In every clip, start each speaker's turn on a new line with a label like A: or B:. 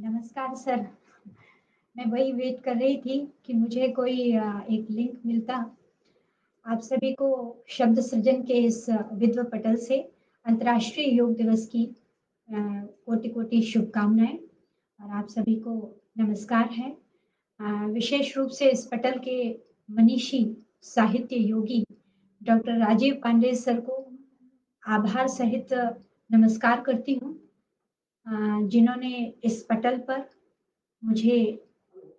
A: नमस्कार सर। मैं वही वेट कर रही थी कि मुझे कोई एक लिंक मिलता। आप सभी को शब्द सृजन के इस विश्व पटल से अंतर्राष्ट्रीय योग दिवस की कोटि-कोटि शुभकामनाएँ और आप सभी को नमस्कार है। विशेष रूप से इस पटल के मनीषी साहित्य योगी डॉक्टर राजीव पांडे सर को आभार सहित नमस्कार करती हूँ, जिन्होंने इस पटल पर मुझे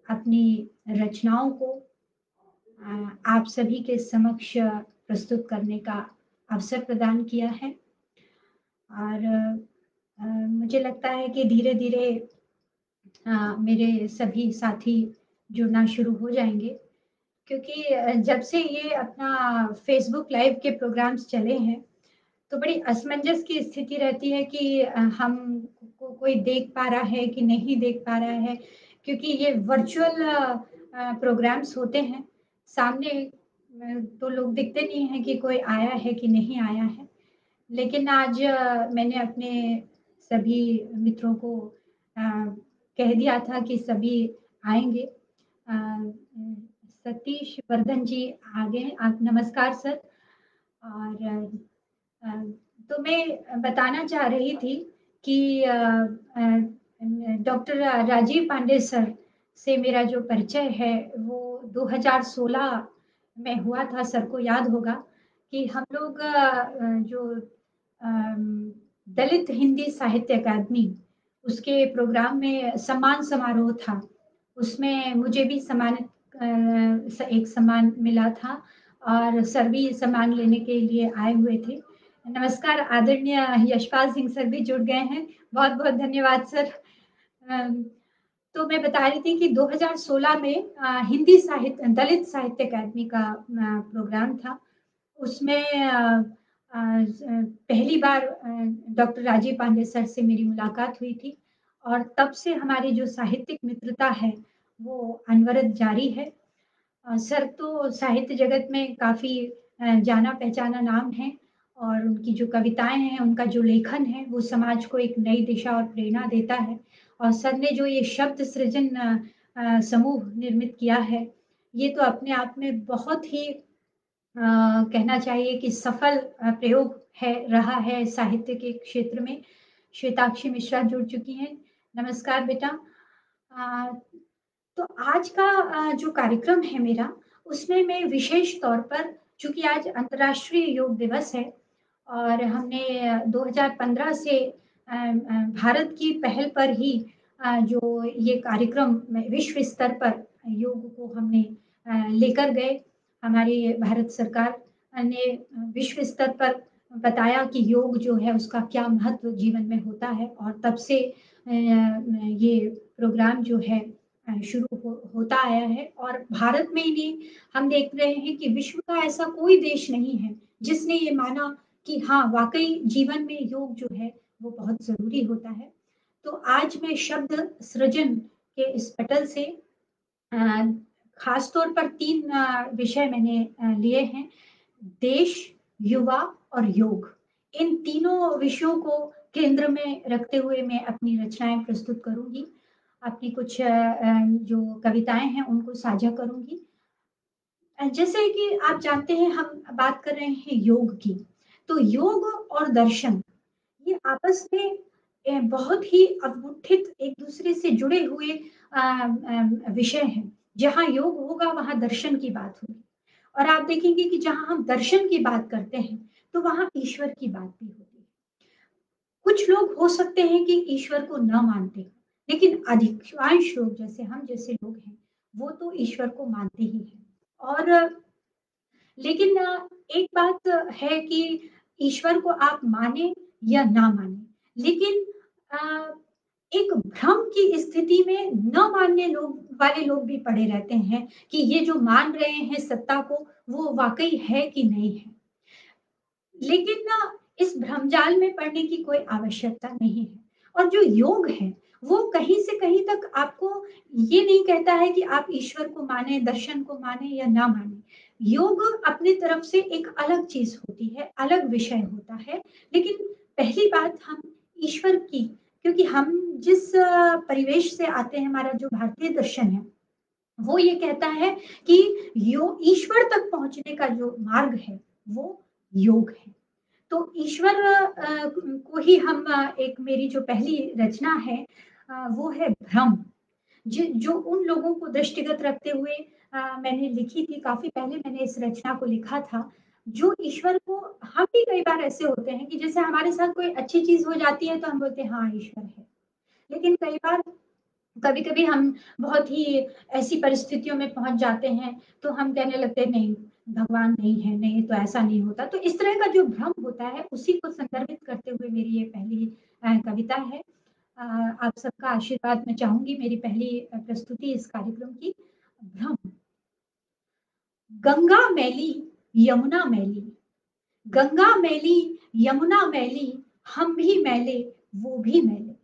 A: अपनी रचनाओं को आप सभी के समक्ष प्रस्तुत करने का अवसर प्रदान किया है और मुझे लगता है कि धीरे-धीरे मेरे सभी साथी जुड़ना शुरू हो जाएँगे क्योंकि जब से ये अपना फ़ेसबुक लाइव के प्रोग्राम्स चले हैं, तो बड़ी असमंजस की स्थिति रहती है कि हम को कोई देख पा रहा है कि नहीं देख पा रहा है क्योंकि ये वर्चुअल प्रोग्राम्स होते हैं। सामने तो लोग दिखते नहीं हैं कि कोई आया है कि नहीं आया है। लेकिन आज मैंने अपने सभी मित्रों को कह दिया था कि सभी आएँगे। सतीश वर्धन जी आ गए। आप नमस्कार सर। और अ, तो मैं बताना चाह रही थी कि डॉक्टर राजीव पांडे सर से मेरा जो परिचय है वो 2016 में हुआ था। सर को याद होगा कि हम लोग जो दलित हिंदी साहित्य अकादमी उसके प्रोग्राम में सम्मान समारोह था। उसमें मुझे भी सम्मानित एक सम्मान मिला था और सर भी सम्मान लेने के लिए आए हुए थे। नमस्कार आदरणीय यशपाल सिंह सर भी जुड़ गए हैं। बहुत-बहुत धन्यवाद सर। अम, तो मैं बता रही थी कि 2016 में हिंदी साहित्य दलित साहित्य अकादमी का प्रोग्राम था। उसमें पहली बार डॉक्टर राजीव पांडे सर से मेरी मुलाकात हुई थी और तब से हमारी जो साहित्यिक मित्रता है, वो अनवरत जारी है। सर तो साहित्य जगत में काफ़ी जाना-पहचाना नाम है और उनकी जो कविताएँ हैं, उनका जो लेखन है, वो समाज को एक नई दिशा और प्रेरणा देता है। और सर ने जो ये शब्द सृजन समूह निर्मित किया है, ये तो अपने आप में बहुत ही कहना चाहिए कि सफल प्रयोग है रहा है साहित्य के क्षेत्र में। श्वेताक्षी मिश्रा जुड़ चुकी हैं। नमस्कार बेटा। अ, तो आज का जो कार्यक्रम है मेरा, उसमें मैं विशेष तौर पर चूँकि आज अंतर्राष्ट्रीय योग दिवस है और हमने 2015 से भारत की पहल पर ही जो ये कार्यक्रम में विश्व स्तर पर योग को हमने लेकर गए। हमारी भारत सरकार ने विश्व स्तर पर बताया कि योग जो है उसका क्या महत्व जीवन में होता है और तब से ये प्रोग्राम जो है शुरू होता आया है और भारत में ही नहीं हम देख रहे हैं कि विश्व का ऐसा कोई देश नहीं है जिसने ये माना कि हाँ वाकई जीवन में योग जो है वो बहुत ज़रूरी होता है। तो आज मैं शब्द सृजन के इस पटल से अ, खास तौर पर 3 विषय मैंने लिए हैं। देश, युवा और योग। इन तीनों विषयों को केंद्र में रखते हुए मैं अपनी रचनाएँ प्रस्तुत करूँगी। अपनी कुछ जो कविताएँ हैं उनको साझा करूँगी। जैसे कि आप जानते हैं हम बात कर रहे हैं योग की। तो योग और दर्शन ये आपस में बहुत ही अवगुत्थित एक-दूसरे से जुड़े हुए विषय हैं। जहाँ योग होगा वहाँ दर्शन की बात होगी और आप देखेंगे कि जहाँ हम दर्शन की बात करते हैं, तो वहाँ ईश्वर की बात भी होती है। कुछ लोग हो सकते हैं कि ईश्वर को न मानते हों, लेकिन अधिकांश लोग जैसे हम जैसे लोग हैं, वो तो ईश्वर को मानते ही हैं और लेकिन एक बात है कि ईश्वर को आप माने या ना माने, लेकिन अ, एक भ्रम की स्थिति में न मानने लोग वाले लोग भी पड़े रहते हैं कि ये जो मान रहे हैं सत्ता को, वो वाक़ई है कि नहीं है। लेकिन ना इस भ्रमजाल में पड़ने की कोई आवश्यकता नहीं है। और जो योग है, वो कहीं से कहीं तक आपको ये नहीं कहता है कि आप ईश्वर को माने, दर्शन को माने या ना माने। योग अपनी तरफ से एक अलग चीज़ होती है, अलग विषय होता है। लेकिन पहली बात हम ईश्वर की, क्योंकि हम जिस परिवेश से आते हैं, हमारा जो भारतीय दर्शन है, वो ये कहता है कि यो ईश्वर तक पहुँचने का जो मार्ग है, वो योग है। तो ईश्वर को ही हम एक मेरी जो पहली रचना है वो है भ्रम। जो उन लोगों को दृष्टिगत रखते हुए मैंने लिखी थी, काफ़ी पहले मैंने इस रचना को लिखा था। जो ईश्वर को हम भी कई बार ऐसे होते हैं कि जैसे हमारे साथ कोई अच्छी चीज़ हो जाती है तो हम बोलते हैं हाँ, ईश्वर है। लेकिन कई बार कभी-कभी हम बहुत ही ऐसी परिस्थितियों में पहुँच जाते हैं, तो हम कहने लगते हैं नहीं, भगवान नहीं है, नहीं तो ऐसा नहीं होता। तो इस तरह का जो भ्रम होता है, उसी को संदर्भित करते हुए मेरी ये पहली कविता है। आप सबका आशीर्वाद मैं चाहूँगी मेरी पहली प्रस्तुति इस कार्यक्रम की। भ्रम। गंगा मैली, यमुना मैली, गंगा मैली, यमुना मैली, हम भी मैले, वो भी मैले।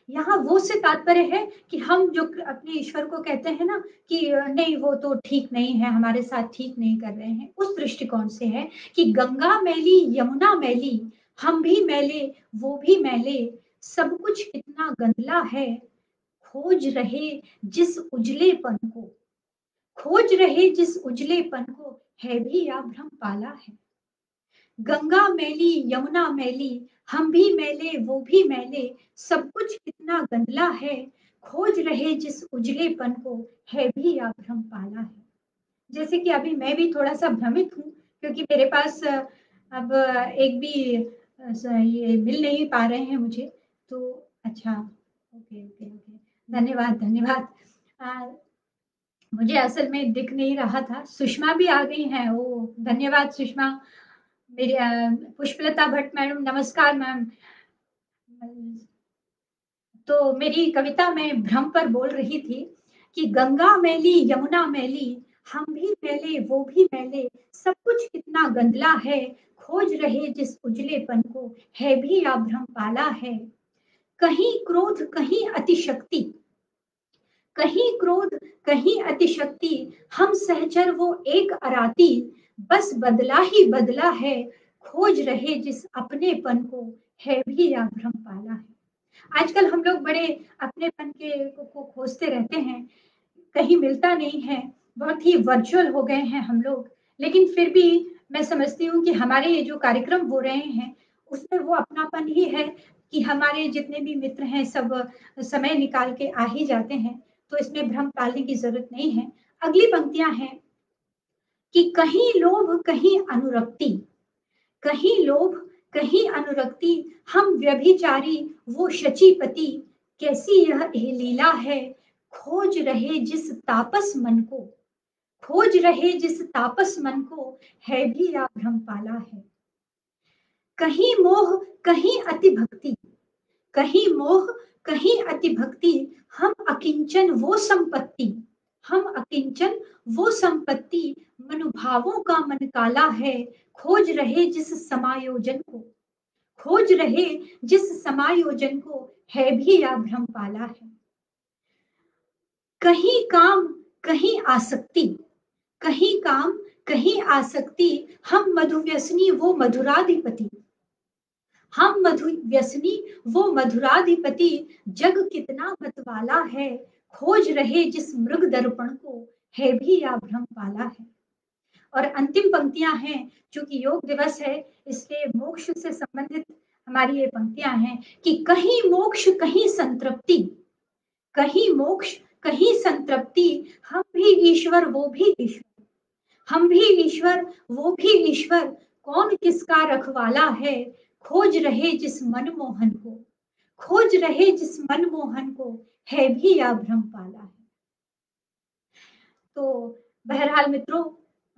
A: यहाँ वो से तात्पर्य है कि हम जो अपने ईश्वर को कहते हैं ना कि नहीं वो तो ठीक नहीं है, हमारे साथ ठीक नहीं कर रहे हैं, उस दृष्टिकोण से है कि गंगा मैली, यमुना मैली, हम भी मैले, वो भी मैले, सब कुछ कितना गंदला है, खोज रहे जिस उजलेपन को, खोज रहे जिस उजलेपन को, है भी या भ्रम पाला है। गंगा मैली, यमुना मैली, हम भी मैले, वो भी मैले, सब कुछ कितना गंदला है, खोज रहे जिस उजलेपन को, है भी या भ्रम पाला है। जैसे कि अभी मैं भी थोड़ा-सा भ्रमित हूँ, क्योंकि मेरे पास अब एक भी ये मिल नहीं पा रहे हैं मुझे, तो अच्छा, ओके, ओके, ओके। धन्यवाद, धन्यवाद। अ, मुझे असल में दिख नहीं रहा था। सुषमा भी आ गई हैं, ओह! धन्यवाद सुषमा। मेरी पुष्पलता भट्ट मैडम, नमस्कार मैम। तो मेरी कविता में भ्रम पर बोल रही थी कि गंगा मैली, यमुना मैली, हम भी मैले, वो भी मैले, सब कुछ कितना गंदला है, खोज रहे जिस उजलेपन को, है भी या भ्रम पाला है। कहीं क्रोध, कहीं अतिशक्ति, कहीं क्रोध, कहीं अतिशक्ति, हम सहचर वो एक अराती, बस बदला ही बदला है, खोज रहे जिस अपनेपन को, है भी या भ्रम पाला है। आजकल हम लोग बड़े अपनेपन को खोजते रहते हैं, कहीं मिलता नहीं है, बहुत ही वर्चुअल हो गए हैं हम लोग। लेकिन फिर भी मैं समझती हूँ कि हमारे ये जो कार्यक्रम हो रहे हैं, उसमें वो अपनापन ही है कि हमारे जितने भी मित्र हैं सब समय निकाल के आ ही जाते हैं, तो इसमें भ्रम पालने की ज़रूरत नहीं है। अगली पंक्तियाँ हैं कि कहीं लोभ, कहीं अनुरक्ति, कहीं लोभ, कहीं अनुरक्ति, हम व्यभिचारी, वो शचीपति, कैसी यह लीला है, खोज रहे जिस तापस मन को, खोज रहे जिस तापस मन को, है भी या भ्रम पाला है। कहीं मोह, कहीं अति भक्ति, कहीं मोह, कहीं अति भक्ति, हम अकिंचन वो संपत्ति, हम अकिंचन वो संपत्ति, मनुभावों का मन काला है, खोज रहे जिस समायोजन को, खोज रहे जिस समायोजन को, है भी या भ्रम पाला है। कहीं काम, कहीं आसक्ति, कहीं काम, कहीं आसक्ति, हम मधुव्यसनी वो मधुराधिपति, हम मधु व्यसनी वो मधुराधिपति, जग कितना मतवाला है, खोज रहे जिस मृग दर्पण को, है भी या भ्रम पाला है। और अंतिम पंक्तियां हैं, चूंकि योग दिवस है इसलिए मोक्ष से संबंधित हमारी ये पंक्तियां हैं कि कहीं मोक्ष, कहीं संतृप्ति, कहीं मोक्ष, कहीं संतृप्ति, हम भी ईश्वर, वो भी ईश्वर, हम भी ईश्वर, वो भी ईश्वर, कौन किसका रखवाला है, खोज रहे जिस मनमोहन को, खोज रहे जिस मनमोहन को, है भी या भ्रम पाला है। तो बहरहाल मित्रों,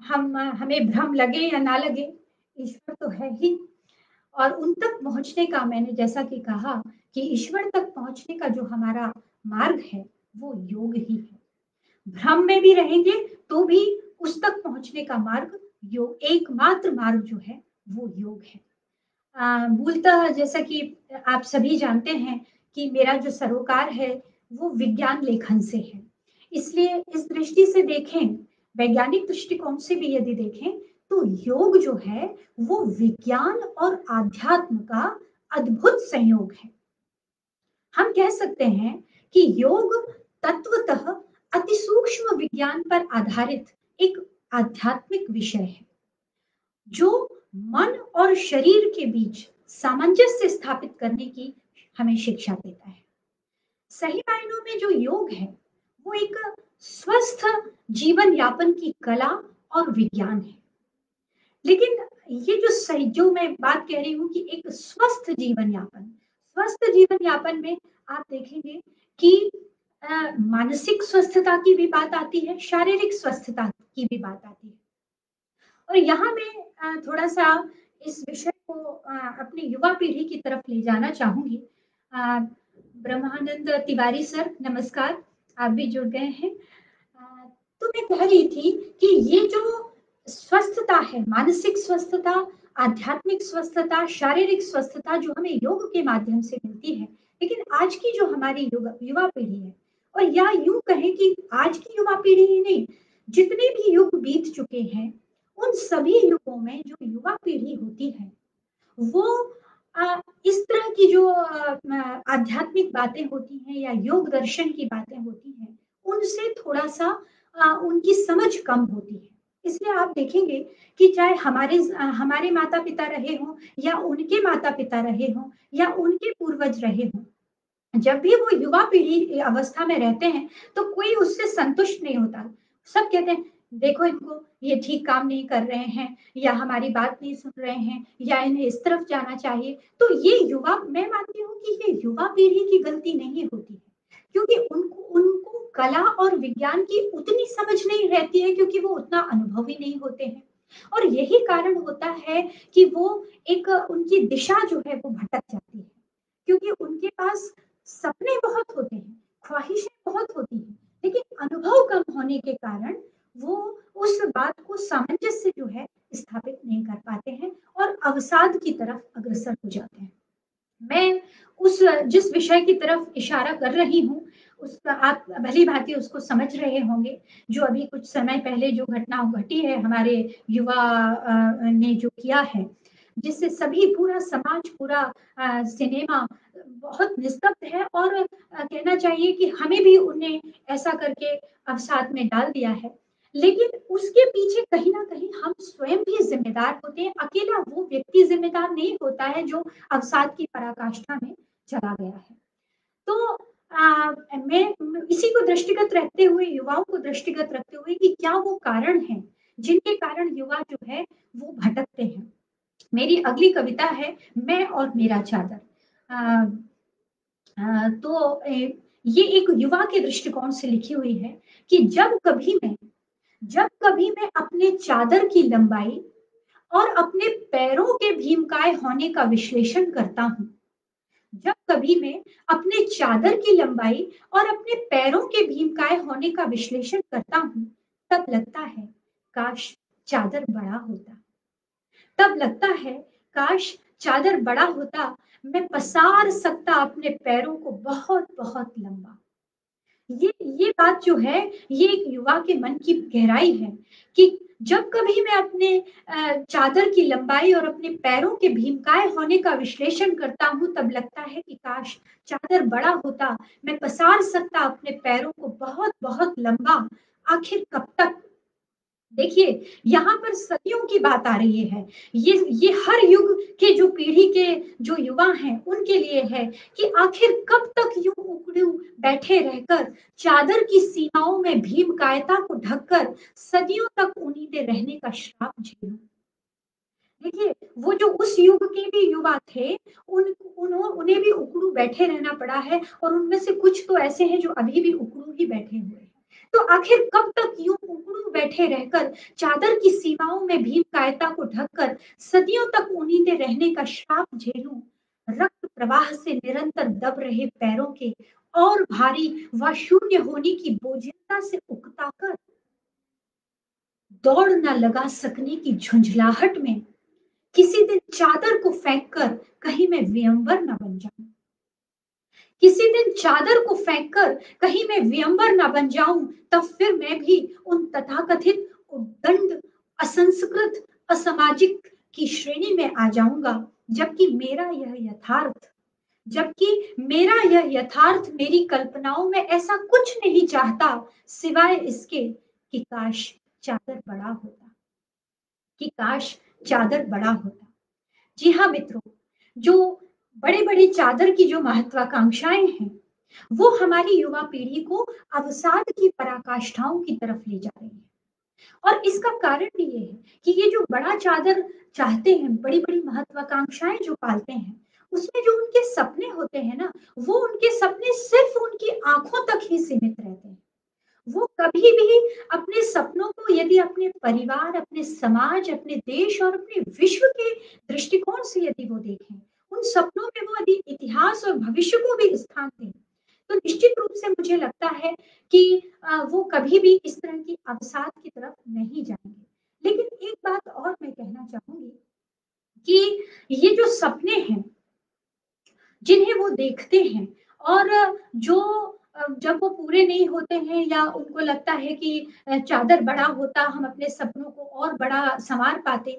A: हमें भ्रम लगे या ना लगे, ईश्वर तो है ही। और उन तक पहुँचने का, मैंने जैसा कि कहा कि ईश्वर तक पहुँचने का जो हमारा मार्ग है, वो योग ही है। भ्रम में भी रहेंगे तो भी उस तक पहुँचने का मार्ग योग, एकमात्र मार्ग जो है वो योग है। मूलतः जैसा कि आप सभी जानते हैं कि मेरा जो सरोकार है वो विज्ञान लेखन से है। इसलिए इस दृष्टि से देखें, वैज्ञानिक दृष्टिकोण से भी यदि देखें, तो योग जो है वो विज्ञान और आध्यात्म का अद्भुत संयोग है। हम कह सकते हैं कि योग तत्वतः अति सूक्ष्म विज्ञान पर आधारित एक आध्यात्मिक विषय है, जो मन और शरीर के बीच सामंजस्य स्थापित करने की हमें शिक्षा देता है। सही मायनों में जो योग है, वो एक स्वस्थ जीवन यापन की कला और विज्ञान है। लेकिन ये जो सही, जो मैं बात कह रही हूँ कि एक स्वस्थ जीवन यापन में आप देखेंगे कि मानसिक स्वस्थता की भी बात आती है, शारीरिक स्वस्थता की भी बात आती है। और यहाँ मैं थोड़ा-सा इस विषय को अपनी युवा पीढ़ी की तरफ ले जाना चाहूँगी। अ, ब्रह्मानंद तिवारी सर, नमस्कार, आप भी जुड़ गए हैं। तो मैं कह रही थी कि ये जो स्वस्थता है, मानसिक स्वस्थता, आध्यात्मिक स्वस्थता, शारीरिक स्वस्थता जो हमें योग के माध्यम से मिलती है, लेकिन आज की जो हमारी युवा पीढ़ी है, और या यूँ कहें कि आज की युवा पीढ़ी ही नहीं, जितने भी युग बीत चुके हैं, उन सभी युगों में जो युवा पीढ़ी होती है, वो इस तरह की जो आध्यात्मिक बातें होती हैं या योग दर्शन की बातें होती हैं, उनसे थोड़ा-सा उनकी समझ कम होती है। इसलिए आप देखेंगे कि चाहे हमारे माता-पिता रहे हों या उनके माता-पिता रहे हों या उनके पूर्वज रहे हों, जब भी वो युवा पीढ़ी अवस्था में रहते हैं, तो कोई उससे संतुष्ट नहीं होता। सब कहते हैं, देखो इनको, ये ठीक काम नहीं कर रहे हैं या हमारी बात नहीं सुन रहे हैं या इन्हें इस तरफ जाना चाहिए। तो ये युवा, मैं मानती हूँ कि ये युवा पीढ़ी की गलती नहीं होती है, क्योंकि उनको उनको कला और विज्ञान की उतनी समझ नहीं रहती है, क्योंकि वो उतना अनुभवी नहीं होते हैं। और यही कारण होता है कि वो एक उनकी दिशा जो है वो भटक जाती है। क्योंकि उनके पास सपने बहुत होते हैं, ख्वाहिशें बहुत होती हैं, लेकिन अनुभव कम होने के कारण वो उस बात को सामंजस्य जो है स्थापित नहीं कर पाते हैं और अवसाद की तरफ अग्रसर हो जाते हैं। मैं उस जिस विषय की तरफ इशारा कर रही हूँ, उसका आप भली-भाँति उसको समझ रहे होंगे, जो अभी कुछ समय पहले जो घटना घटी है हमारे युवा ने जो किया है, जिससे सभी पूरा समाज, पूरा सिनेमा बहुत निस्तब्ध है और कहना चाहिए कि हमें भी उन्हें ऐसा करके अवसाद में डाल दिया है। लेकिन उसके पीछे कहीं न कहीं हम स्वयं भी ज़िम्मेदार होते हैं, अकेला वो व्यक्ति ज़िम्मेदार नहीं होता है जो अवसाद की पराकाष्ठा में चला गया है। तो मैं इसी को दृष्टिगत रखते हुए, युवाओं को दृष्टिगत रखते हुए कि क्या वो कारण हैं, जिनके कारण युवा जो है वो भटकते हैं। मेरी अगली कविता है, मैं और मेरा चादर। अ ये एक युवा के दृष्टिकोण से लिखी हुई है कि जब कभी मैं अपने चादर की लंबाई और अपने पैरों के भीमकाय होने का विश्लेषण करता हूँ, जब कभी मैं अपने चादर की लंबाई और अपने पैरों के भीमकाय होने का विश्लेषण करता हूँ, तब लगता है काश चादर बड़ा होता। तब लगता है काश चादर बड़ा होता, मैं पसार सकता अपने पैरों को बहुत बहुत लंबा। ये बात जो है, ये एक युवा के मन की गहराई है कि जब कभी मैं अपने चादर की लंबाई और अपने पैरों के भीमकाय होने का विश्लेषण करता हूँ, तब लगता है कि काश चादर बड़ा होता, मैं पसार सकता अपने पैरों को बहुत बहुत लंबा। आखिर कब तक? देखिए, यहाँ पर सदियों की बात आ रही है। ये हर युग के जो पीढ़ी के जो युवा हैं, उनके लिए है कि आखिर कब तक यूँ उखड़ू बैठे रहकर चादर की सीमाओं में भीमकायता को ढककर सदियों तक उन्नीदे रहने का श्राप झेलूँ। देखिए, वो जो उस युग के भी युवा थे, उन्हें भी उखड़ू बैठे रहना पड़ा है और उनमें से कुछ तो ऐसे हैं जो अभी भी उखड़ू ही बैठे हुए हैं। तो आखिर कब तक यूं उकड़ू बैठे रहकर चादर की सीमाओं में भीम कायता को ढककर सदियों तक उन्नीते रहने का श्राप झेलूं? रक्त प्रवाह से निरंतर दब रहे पैरों के और भारी व शून्य होने की बोझिलता से उकताकर दौड़ न लगा सकने की झुंझलाहट में किसी दिन चादर को फेंक कर कहीं मैं वियंबर न बन जाऊं। किसी दिन चादर को फेंक कर कहीं मैं वियंबर न बन जाऊं, तब फिर मैं भी उन तथाकथित उद्दंड असंस्कृत असामाजिक की श्रेणी में आ जाऊंगा। जबकि मेरा यह यथार्थ जबकि मेरा यह यथार्थ मेरी कल्पनाओं में ऐसा कुछ नहीं चाहता सिवाय इसके कि काश चादर बड़ा होता। जी हाँ मित्रों, जो बड़े बड़े चादर की जो महत्वाकांक्षाएं हैं वो हमारी युवा पीढ़ी को अवसाद की पराकाष्ठाओं की तरफ ले जा रही है। और इसका कारण भी ये है कि ये जो बड़ा चादर चाहते हैं, बड़ी बड़ी महत्वाकांक्षाएं जो पालते हैं, उसमें जो उनके सपने होते हैं ना, वो उनके सपने सिर्फ उनकी आंखों तक ही सीमित रहते हैं। वो कभी भी अपने सपनों को यदि अपने परिवार, अपने समाज, अपने देश और अपने विश्व के दृष्टिकोण से यदि वो देखें, उन सपनों में वो यदि इतिहास और भविष्य को भी स्थान दें, तो निश्चित रूप से मुझे लगता है कि वो कभी भी इस तरह की अवसाद की तरफ नहीं जाएंगे। लेकिन एक बात और मैं कहना चाहूंगी कि ये जो सपने हैं जिन्हें वो देखते हैं और जो जब वो पूरे नहीं होते हैं या उनको लगता है कि चादर बड़ा होता, हम अपने सपनों को और बड़ा संवार पाते,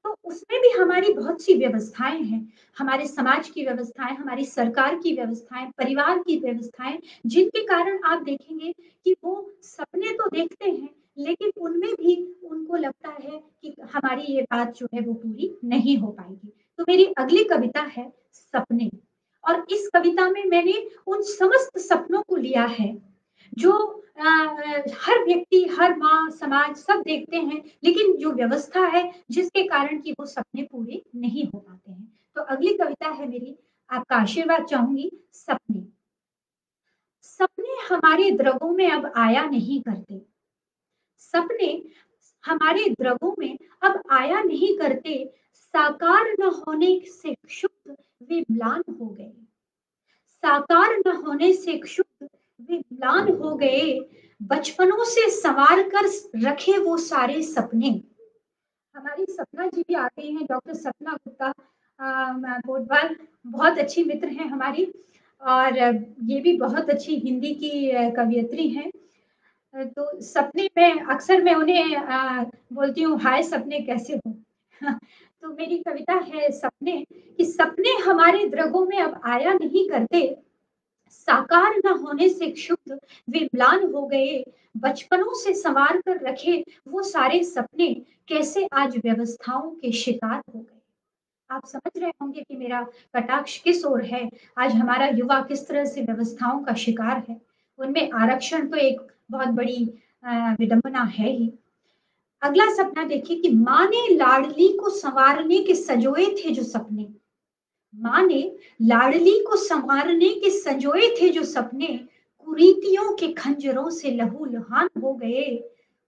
A: तो उसमें भी हमारी बहुत सी व्यवस्थाएं हैं। हमारे समाज की व्यवस्थाएं, हमारी सरकार की व्यवस्थाएं, परिवार की व्यवस्थाएं, जिनके कारण आप देखेंगे कि वो सपने तो देखते हैं, लेकिन उनमें भी उनको लगता है कि हमारी ये बात जो है वो पूरी नहीं हो पाएगी। तो मेरी अगली कविता है सपने। और इस कविता में मैंने उन समस्त सपनों को लिया है जो हर व्यक्ति, हर माँ, समाज सब देखते हैं, लेकिन जो व्यवस्था है जिसके कारण कि वो सपने पूरे नहीं हो पाते हैं। तो अगली कविता है मेरी, आपका आशीर्वाद चाहूंगी, सपने। सपने हमारे द्रवों में अब आया नहीं करते। सपने हमारे द्रवों में अब आया नहीं करते। साकार न होने से क्षुब्ध वे म्लान हो गए। साकार न होने से क्षुब्ध वे म्लान हो गए। बचपनों से संवार कर रखे वो सारे सपने। हमारी सपना जी भी आते हैं, डॉक्टर सपना गुप्ता गोटवाल, बहुत अच्छी मित्र हैं हमारी। और ये भी बहुत अच्छी हिंदी की कवियत्री हैं। तो सपने में अक्सर मैं उन्हें बोलती हूँ, हाय सपने कैसे हो। तो मेरी कविता है सपने, कि सपने हमारे द्रगों में अब आया नहीं करते। साकार न होने से क्षुब्ध वे म्लान हो गए। बचपनों से संवार कर रखे वो सारे सपने कैसे आज व्यवस्थाओं के शिकार हो गए। आप समझ रहे होंगे कि मेरा कटाक्ष किस ओर है। आज हमारा युवा किस तरह से व्यवस्थाओं का शिकार है। उनमें आरक्षण तो एक बहुत बड़ी विडंबना है ही। अगला सपना देखिए कि माँ ने लाडली को संवारने के सजोए थे जो सपने। माँ ने लाडली को संवारने के संजोए थे जो सपने, कुरीतियों के खंजरों से लहूलुहान हो गए।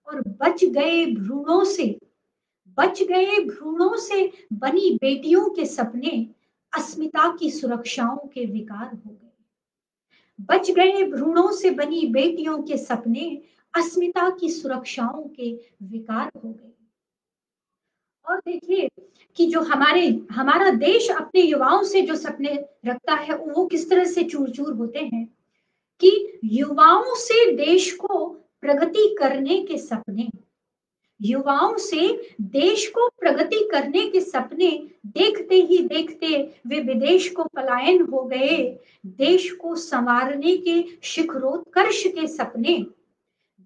A: और बच गए भ्रूणों से बनी बेटियों के सपने, अस्मिता की सुरक्षाओं के विकार हो गए। बच गए भ्रूणों से बनी बेटियों के सपने, अस्मिता की सुरक्षाओं के विकार हो गए। और देखिए कि जो हमारा देश अपने युवाओं से जो सपने रखता है वो किस तरह से चूर चूर होते हैं, कि युवाओं से देश को प्रगति करने के सपने, युवाओं से देश को प्रगति करने के सपने देखते ही देखते वे विदेश को पलायन हो गए। देश को संवारने के शिखरोत्कर्ष के सपने,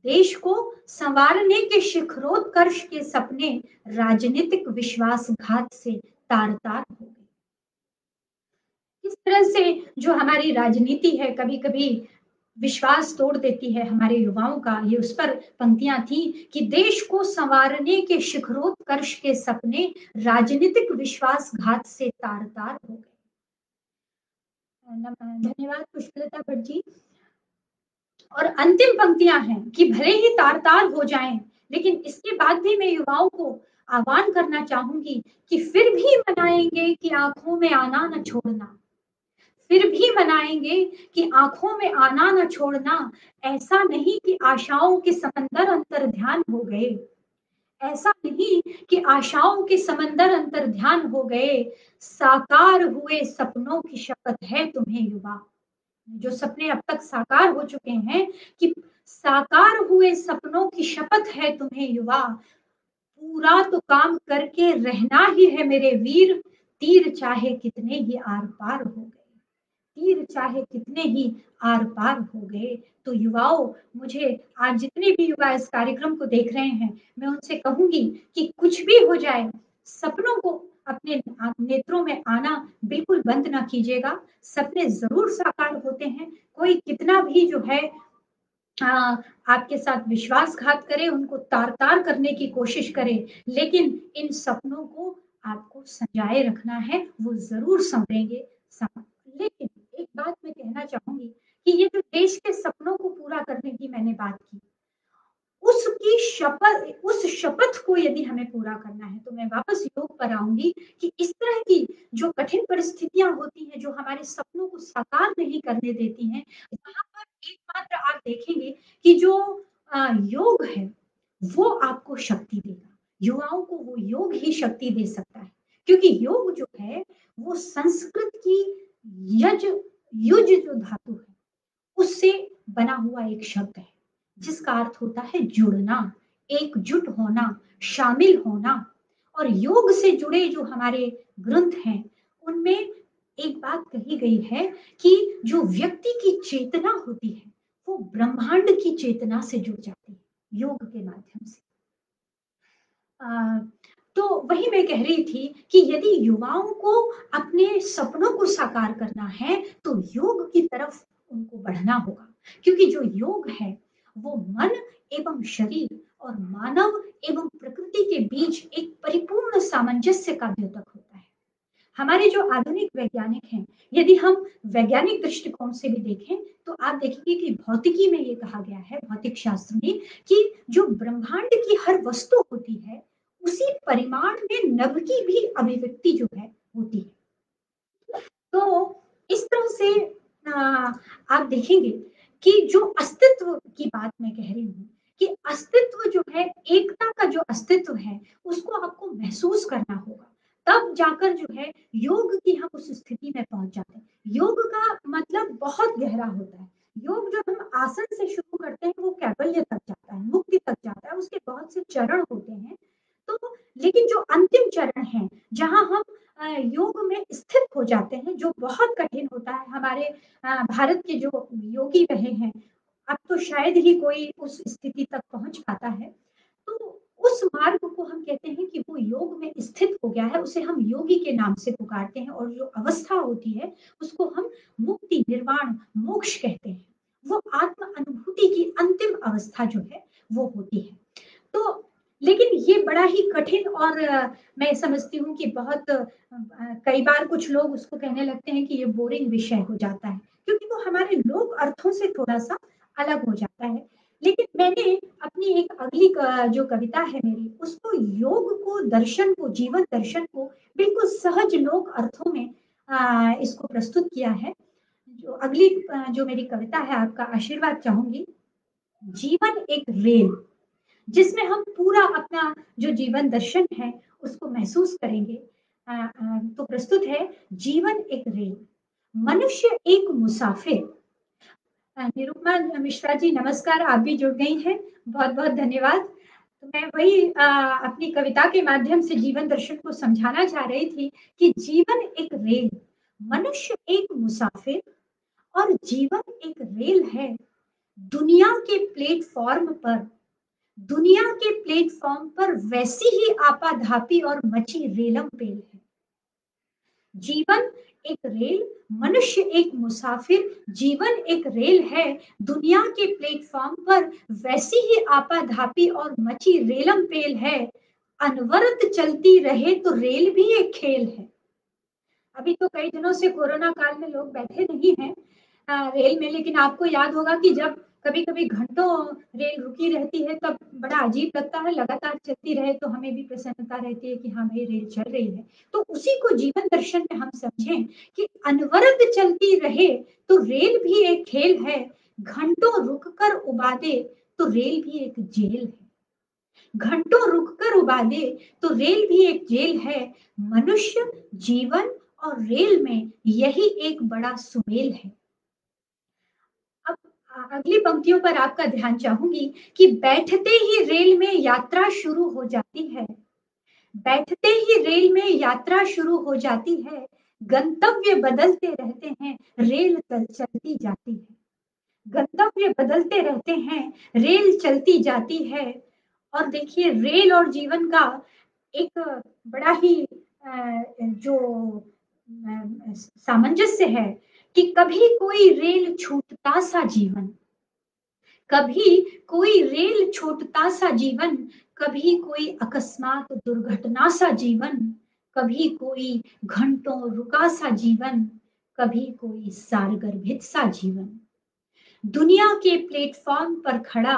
A: देश को संवारने के शिखरोत्कर्ष के सपने राजनीतिक विश्वासघात से तार तार हो गए। इस तरह से जो हमारी राजनीति है कभी कभी विश्वास तोड़ देती है हमारे युवाओं का। ये उस पर पंक्तियां थी कि देश को संवारने के शिखरोत्कर्ष के सपने राजनीतिक विश्वासघात से तार तार हो गए। धन्यवाद पुष्पलता भट्ट जी। और अंतिम पंक्तियां हैं कि भले ही तार तार हो जाएं, लेकिन इसके बाद भी मैं युवाओं को आह्वान करना चाहूंगी कि फिर भी मनाएंगे कि आंखों में आना न छोड़ना, फिर भी मनाएंगे कि आंखों में आना न छोड़ना। ऐसा नहीं कि आशाओं के समंदर अंतर ध्यान हो गए, ऐसा नहीं कि आशाओं के समंदर अंतर ध्यान हो गए। साकार हुए सपनों की शपथ है तुम्हें युवा, जो सपने अब तक साकार हो चुके हैं, कि साकार हुए सपनों की शपथ है तुम्हें युवा। पूरा तो काम करके रहना ही है मेरे वीर, तीर चाहे कितने ही आर पार हो गए, तीर चाहे कितने ही आर पार हो गए। तो युवाओं, मुझे आज जितने भी युवा इस कार्यक्रम को देख रहे हैं, मैं उनसे कहूंगी कि कुछ भी हो जाए, सपनों को अपने नेत्रों में आना बिल्कुल बंद ना कीजिएगा। सपने जरूर साकार होते हैं। कोई कितना भी जो है आ, आपके साथ विश्वासघात करे, उनको तार तार करने की कोशिश करे, लेकिन इन सपनों को आपको संजाए रखना है, वो जरूर संवरेंगे। लेकिन एक बात मैं कहना चाहूंगी कि ये जो देश के सपनों को पूरा करने की मैंने बात की, उसकी शपथ, उस शपथ को यदि हमें पूरा करना है, तो मैं वापस योग पर आऊंगी कि इस तरह की जो कठिन परिस्थितियां होती हैं, जो हमारे सपनों को साकार नहीं करने देती हैं, वहां पर एकमात्र आप देखेंगे कि जो योग है वो आपको शक्ति देगा। युवाओं को वो योग ही शक्ति दे सकता है, क्योंकि योग जो है वो संस्कृत की यज युज जो धातु है उससे बना हुआ एक शब्द है, जिसका अर्थ होता है जुड़ना, एकजुट होना, शामिल होना। और योग से जुड़े जो हमारे ग्रंथ हैं, उनमें एक बात कही गई है कि जो व्यक्ति की चेतना होती है वो ब्रह्मांड की चेतना से जुड़ जाती है योग के माध्यम से। आ, तो वही मैं कह रही थी कि यदि युवाओं को अपने सपनों को साकार करना है, तो योग की तरफ उनको बढ़ना होगा, क्योंकि जो योग है वो मन एवं शरीर और मानव एवं प्रकृति के बीच एक परिपूर्ण सामंजस्य का द्योतक होता है। हमारे जो आधुनिक वैज्ञानिक हैं, यदि हम वैज्ञानिक दृष्टिकोण से भी देखें, तो आप देखेंगे कि भौतिकी में ये कहा गया है, भौतिक शास्त्र में, कि जो ब्रह्मांड की हर वस्तु होती है उसी परिमाण में नभ की भी अभिव्यक्ति जो है होती है। तो इस तरह से आप देखेंगे कि जो अस्तित्व की बात मैं कह रही हूँ, कि अस्तित्व जो है, एकता का जो अस्तित्व है, उसको आपको महसूस करना होगा, तब जाकर जो है योग की हम उस स्थिति में पहुंच जाते हैं। योग का मतलब बहुत गहरा होता है। योग जो हम आसन से शुरू करते हैं वो कैवल्य तक जाता है, मुक्ति तक जाता है, उसके बहुत से चरण होते हैं। तो लेकिन जो अंतिम चरण है, जहां हम योग में स्थित हो जाते हैं, जो बहुत कठिन होता है। हमारे भारत के जो योगी रहे हैं, अब तो शायद ही कोई उस स्थिति तक पहुंच पाता है। तो उस मार्ग को हम कहते हैं कि वो योग में स्थित हो गया है, उसे हम योगी के नाम से पुकारते हैं। और जो अवस्था होती है उसको हम मुक्ति, निर्वाण, मोक्ष कहते हैं। वो आत्म अनुभूति की अंतिम अवस्था जो है वो होती है। तो लेकिन ये बड़ा ही कठिन और मैं समझती हूँ कि बहुत कई बार कुछ लोग उसको कहने लगते हैं कि ये बोरिंग विषय हो जाता है, क्योंकि वो हमारे लोक अर्थों से थोड़ा सा अलग हो जाता है। लेकिन मैंने अपनी एक अगली जो कविता है मेरी, उसको योग को, दर्शन को, जीवन दर्शन को बिल्कुल सहज लोक अर्थों में इसको प्रस्तुत किया है। जो अगली जो मेरी कविता है, आपका आशीर्वाद चाहूंगी। जीवन एक रेल, जिसमें हम पूरा अपना जो जीवन दर्शन है उसको महसूस करेंगे। तो प्रस्तुत है जीवन एक रेल, मनुष्य एक मुसाफिर। निरुपमा मिश्रा जी नमस्कार, आप भी जुड़ गई हैं, बहुत बहुत धन्यवाद। तो मैं वही अपनी कविता के माध्यम से जीवन दर्शन को समझाना चाह रही थी कि जीवन एक रेल, मनुष्य एक मुसाफिर, और जीवन एक रेल है। दुनिया के प्लेटफॉर्म पर, दुनिया के प्लेटफॉर्म पर वैसी ही आपाधापी और मची रेलम पेल है। जीवन एक रेल, मनुष्य एक मुसाफिर, जीवन एक रेल है। दुनिया के प्लेटफॉर्म पर वैसी ही आपाधापी और मची रेलम पेल है। अनवरत चलती रहे तो रेल भी एक खेल है। अभी तो कई दिनों से कोरोना काल में लोग बैठे नहीं हैं रेल में, लेकिन आपको याद होगा कि जब कभी-कभी घंटों रेल रुकी रहती है, तब बड़ा अजीब लगता है, लगातार चलती रहे तो हमें भी प्रसन्नता रहती है कि हाँ भाई रेल चल रही है। तो उसी को जीवन दर्शन में हम समझें कि अनवरत चलती रहे तो रेल भी एक खेल है, घंटों रुक कर उबादे तो रेल भी एक जेल है। घंटों रुककर उबादे तो रेल भी एक जेल है। मनुष्य, जीवन और रेल में यही एक बड़ा सुमेल है। अब अगली पंक्तियों पर आपका ध्यान चाहूंगी कि बैठते ही रेल में यात्रा शुरू हो जाती है। बैठते ही रेल में यात्रा शुरू हो जाती है। गंतव्य बदलते रहते हैं, रेल चलती जाती है। गंतव्य बदलते रहते हैं, रेल चलती जाती है। और देखिए रेल और जीवन का एक बड़ा ही जो सामंजस्य है कि कभी कोई रेल छूटता सा जीवन, कभी कोई रेल छूटता सा जीवन, कभी कोई अकस्मात दुर्घटना सा जीवन, कभी कोई घंटों रुका सा जीवन, कभी कोई सारगर्भित सा जीवन। दुनिया के प्लेटफॉर्म पर खड़ा,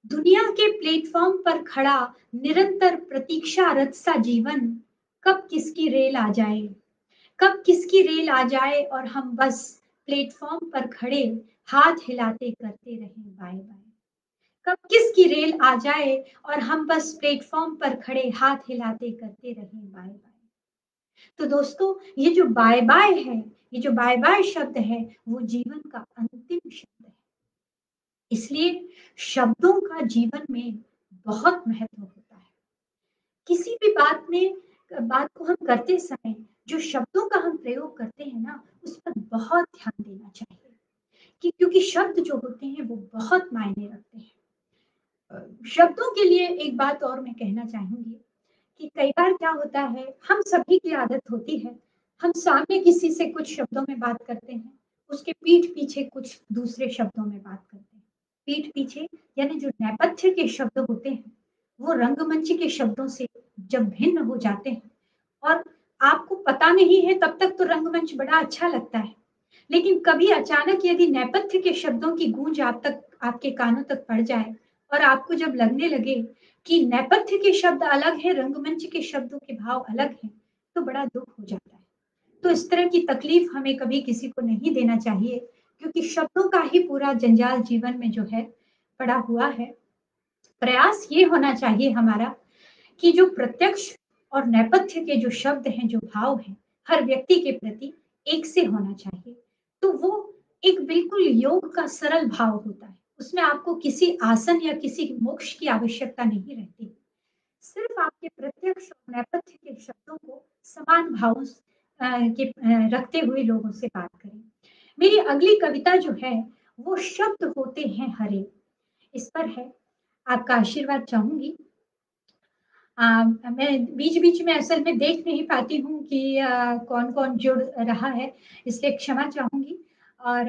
A: दुनिया के प्लेटफॉर्म पर खड़ा, निरंतर प्रतीक्षारत सा जीवन। कब किसकी रेल आ जाए, कब किसकी रेल आ जाए और हम बस प्लेटफॉर्म पर खड़े हाथ हिलाते करते रहें बाय बाय। कब किसकी रेल आ जाए और हम बस प्लेटफॉर्म पर खड़े हाथ हिलाते करते रहें बाय बाय। तो दोस्तों ये जो बाय बाय है, ये जो बाय बाय शब्द है, वो जीवन का अंतिम शब्द है। इसलिए शब्दों का जीवन में बहुत महत्व होता है। किसी भी बात को हम करते समय जो शब्दों का हम प्रयोग करते हैं ना, उस पर बहुत ध्यान देना चाहिए कि क्योंकि शब्द जो होते हैं वो बहुत मायने रखते हैं। शब्दों के लिए एक बात और मैं कहना चाहूंगी कि कई बार क्या होता है, हम सभी की आदत होती है, हम सामने किसी से कुछ शब्दों में बात करते हैं, उसके पीठ पीछे कुछ दूसरे शब्दों में बात करते हैं। पीठ पीछे यानी जो नेपथ्य के शब्द होते हैं, वो रंगमंच के शब्दों से जब भिन्न हो जाते हैं और आपको पता नहीं है तब तक तो रंगमंच बड़ा अच्छा लगता है, लेकिन कभी अचानक यदि नेपथ्य के शब्दों की गूंज आप तक, आपके कानों तक पड़ जाए और आपको जब लगने लगे कि नेपथ्य के शब्द अलग है, रंगमंच के शब्दों के भाव अलग हैं, तो बड़ा दुख हो जाता है। तो इस तरह की तकलीफ हमें कभी किसी को नहीं देना चाहिए, क्योंकि शब्दों का ही पूरा जंजाल जीवन में जो है पड़ा हुआ है। प्रयास ये होना चाहिए हमारा कि जो प्रत्यक्ष और नेपथ्य के जो शब्द हैं, जो भाव हैं, हर व्यक्ति के प्रति एक से होना चाहिए। तो वो एक बिल्कुल योग का सरल भाव होता है। उसमें आपको किसी आसन या किसी मोक्ष की आवश्यकता नहीं रहती। सिर्फ आपके प्रत्यक्ष और नेपथ्य के शब्दों को समान भाव रखते हुए लोगों से बात करें। मेरी अगली कविता जो है वो शब्द होते हैं हरे, इस पर है। आपका आशीर्वाद चाहूंगी। मैं बीच-बीच में असल में देख नहीं पाती हूँ कि कौन-कौन जुड़ रहा है, इसलिए क्षमा चाहूँगी। और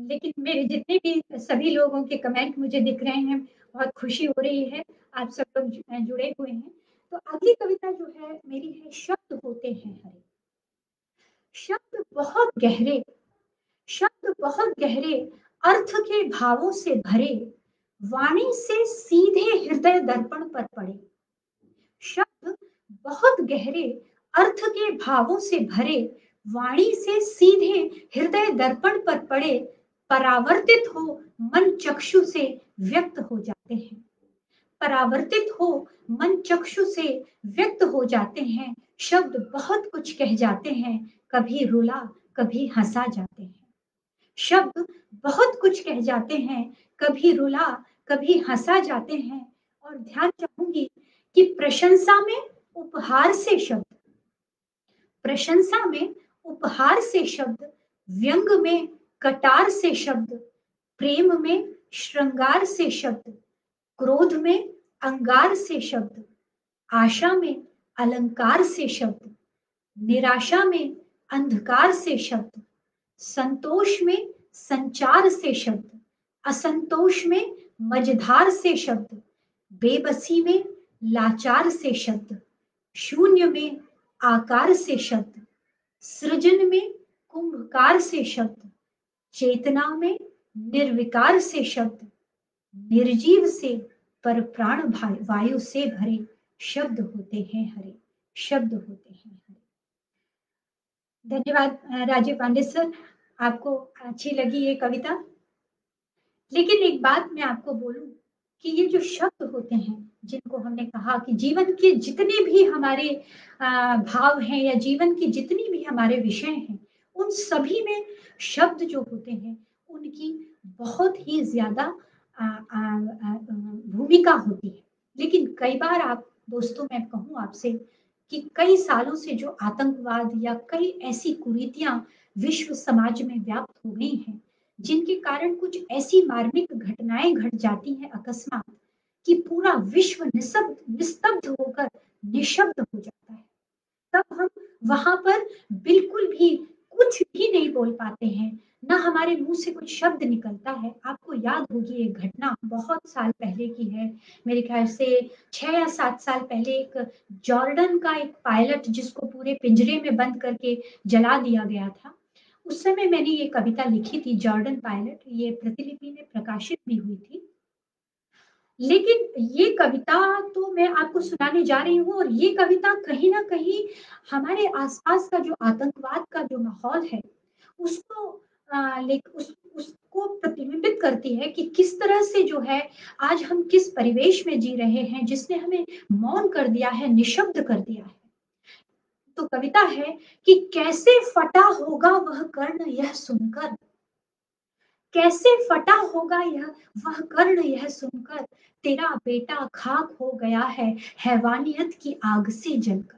A: लेकिन मेरे जितने भी सभी लोगों के कमेंट मुझे दिख रहे हैं, बहुत खुशी हो रही है, आप सब लोग जुड़े हुए हैं। तो अगली कविता जो है मेरी है, शब्द होते हैं हरे। शब्द बहुत गहरे, शब्द बहुत गहरे, अर्थ के भावों से भरे, वाणी से सीधे हृदय दर्पण पर पड़े। शब्द बहुत गहरे, अर्थ के भावों से भरे, वाणी से सीधे हृदय दर्पण पर पड़े, परावर्तित हो मन चक्षु से व्यक्त हो जाते हैं। परावर्तित हो मन चक्षु से व्यक्त हो जाते हैं। शब्द बहुत कुछ कह जाते हैं, कभी रुला कभी हंसा जाते हैं। शब्द बहुत कुछ कह जाते हैं, कभी रुला कभी हंसा जाते हैं। और ध्यान चाहूंगी कि प्रशंसा में उपहार से शब्द, प्रशंसा में उपहार से शब्द, व्यंग में कटार से शब्द, प्रेम में श्रृंगार से शब्द, क्रोध में अंगार से शब्द, आशा में अलंकार से शब्द, निराशा में अंधकार से शब्द, संतोष में संचार से शब्द, असंतोष में मझधार से शब्द, बेबसी में लाचार से शब्द, शून्य में आकार से शब्द, सृजन में कुंभकार से शब्द, चेतना में निर्विकार से शब्द, निर्जीव से पर प्राण वायु से भरे, शब्द होते हैं हरे, शब्द होते हैं हरे। धन्यवाद राजीव पांडे सर, आपको अच्छी लगी ये कविता? लेकिन एक बात मैं आपको बोलूं कि ये जो शब्द होते हैं, जिनको हमने कहा कि जीवन के जितने भी हमारे भाव हैं या जीवन की जितनी भी हमारे विषय हैं, उन सभी में शब्द जो होते हैं, उनकी बहुत ही ज्यादा भूमिका होती है। लेकिन कई बार आप दोस्तों, मैं कहूँ आपसे कि कई सालों से जो आतंकवाद या कई ऐसी कुरीतियां विश्व समाज में व्याप्त हो गई हैं, जिनके कारण कुछ ऐसी मार्मिक घटनाएं घट जाती हैं अकस्मात, कि पूरा विश्व निस्तब्ध होकर निशब्द हो जाता है। तब हम वहां पर बिल्कुल भी कुछ भी नहीं बोल पाते हैं, ना हमारे मुंह से कुछ शब्द निकलता है। आपको याद होगी एक घटना बहुत साल पहले की है, मेरे ख्याल से 6 या 7 साल पहले, एक जॉर्डन का एक पायलट जिसको पूरे पिंजरे में बंद करके जला दिया गया था। उस समय मैंने ये कविता लिखी थी, जॉर्डन पायलट, ये प्रतिलिपि में प्रकाशित भी हुई थी। लेकिन ये कविता तो मैं आपको सुनाने जा रही हूँ, और ये कविता कहीं ना कहीं हमारे आसपास का जो आतंकवाद का जो माहौल है, उसको उसको प्रतिबिंबित करती है कि किस तरह से जो है आज हम किस परिवेश में जी रहे हैं, जिसने हमें मौन कर दिया है, निशब्द कर दिया है। तो कविता है कि कैसे फटा होगा वह कर्ण यह सुनकर, कैसे फटा होगा यह वह कर्ण यह सुनकर, तेरा बेटा खाक हो गया है हैवानियत की आग से जलकर।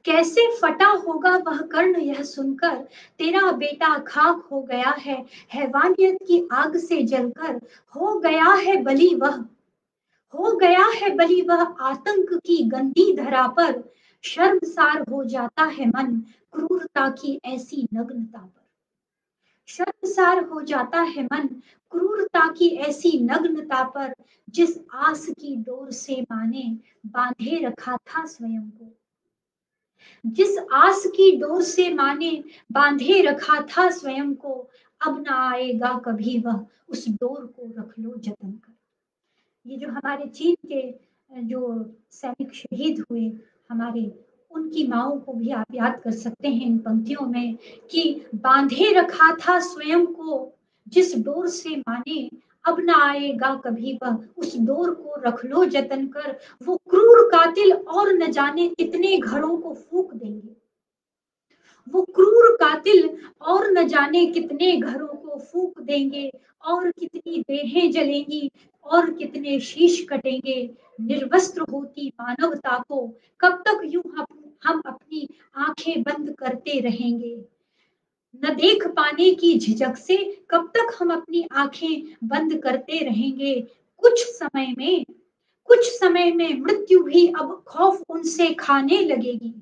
A: कैसे फटा होगा वह कर्ण यह सुनकर, तेरा बेटा खाक हो गया है हैवानियत की आग से जलकर। हो गया है बलि वह, हो गया है बलि वह आतंक की गंदी धरा पर, शर्मसार हो जाता है मन क्रूरता की ऐसी नग्नता पर। शर्मसार हो जाता है मन क्रूरता की ऐसी नग्नता पर, जिस आस की डोर से माने बांधे रखा था स्वयं को, जिस आस की डोर से माने बांधे रखा था स्वयं को, अब ना आएगा कभी वह, उस डोर को रख लो जतन कर। ये जो हमारे चीन के जो सैनिक शहीद हुए हमारे, उनकी माओ को भी आप याद कर सकते हैं इन पंक्तियों में, कि बांधे रखा था स्वयं को, जिस डोर से माने अब ना आएगा कभी वह, उस डोर को रख लो जतन कर। वो क्रूर कातिल और न जाने कितने घरों को फूंक देंगे, वो क्रूर कातिल और न जाने कितने घरों को फूंक देंगे, और कितनी देहें जलेंगी और कितने शीश कटेंगे। निर्वस्त्र होती मानवता को कब तक यूं हम अपनी आंखें बंद करते रहेंगे, न देख पाने की झिझक से कब तक हम अपनी आंखें बंद करते रहेंगे। कुछ समय में, कुछ समय में मृत्यु भी अब खौफ उनसे खाने लगेगी।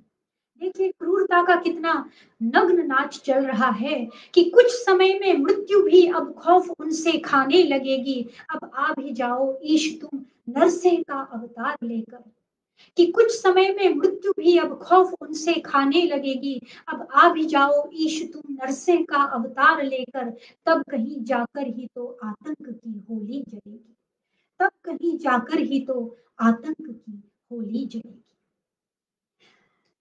A: देखिए क्रूरता का कितना नग्न नाच चल रहा है, कि कुछ समय में मृत्यु भी अब खौफ उनसे खाने लगेगी। अब आ भी जाओ ईश तुम नरसिंह का अवतार लेकर, कि कुछ समय में मृत्यु भी अब खौफ उनसे खाने लगेगी। अब आ भी जाओ ईश तुम नरसिंह का अवतार लेकर, तब कहीं जाकर ही तो आतंक की होली जलेगी, तब कहीं जाकर ही तो आतंक की होली जलेगी।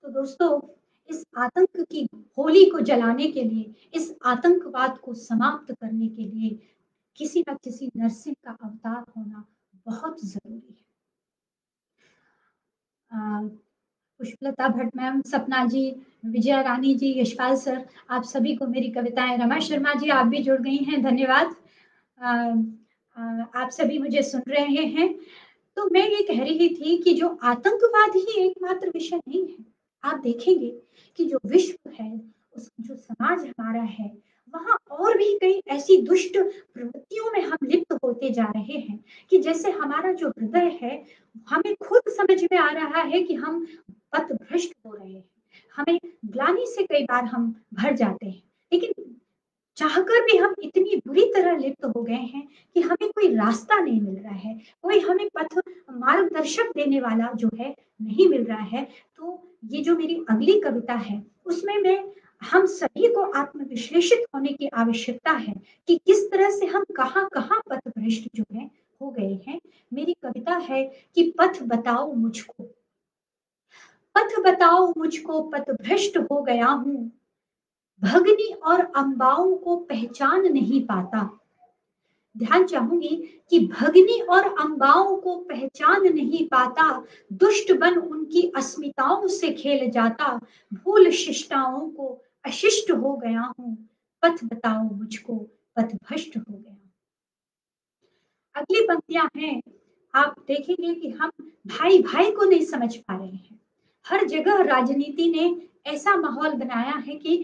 A: तो दोस्तों, इस आतंक की होली को जलाने के लिए, इस आतंकवाद को समाप्त करने के लिए किसी न किसी नरसिंह का अवतार होना बहुत जरूरी है। पुष्पलता भट्ट मैम, सपना जी, विजया रानी जी, यशपाल सर, आप सभी को मेरी कविताएं, रमा शर्मा जी आप भी जुड़ गई हैं, धन्यवाद। अ, आप सभी मुझे सुन रहे हैं। तो मैं ये कह रही थी कि जो आतंकवाद ही एकमात्र विषय नहीं है। आप देखेंगे कि जो विश्व है, उस जो समाज हमारा है, वहाँ और भी कई ऐसी दुष्ट प्रवृत्तियों में हम लिप्त होते जा रहे हैं, कि जैसे हमारा जो हृदय है, हमें खुद समझ में आ रहा है कि हम पथभ्रष्ट हो रहे हैं। हमें ग्लानि से कई बार हम भर जाते हैं, लेकिन चाहकर भी हम इतनी बुरी तरह लिप्त हो गए हैं कि हमें कोई रास्ता नहीं मिल रहा है, कोई हमें पथ मार्गदर्शक देने वाला जो है नहीं मिल रहा है। तो ये जो मेरी अगली कविता है, उसमें मैं हम सभी को आत्मविश्लेषित होने की आवश्यकता है कि किस तरह से हम कहाँ-कहाँ पथभ्रष्ट जो है हो गए हैं। मेरी कविता है कि पथ बताओ मुझको, पथ बताओ मुझको पथभ्रष्ट हो गया हूँ, भगनी और अम्बाओं को पहचान नहीं पाता। ध्यान चाहूंगी कि भगनी और अम्बाओं को पहचान नहीं पाता, दुष्ट बन उनकी अस्मिताओं से खेल जाता, भूल शिष्टाओं को अशिष्ट हो गया हूँ, पथ बताओ मुझको पथ भ्रष्ट हो गया। अगली पंक्तियां हैं, आप देखेंगे कि हम भाई भाई को नहीं समझ पा रहे हैं। हर जगह राजनीति ने ऐसा माहौल बनाया है कि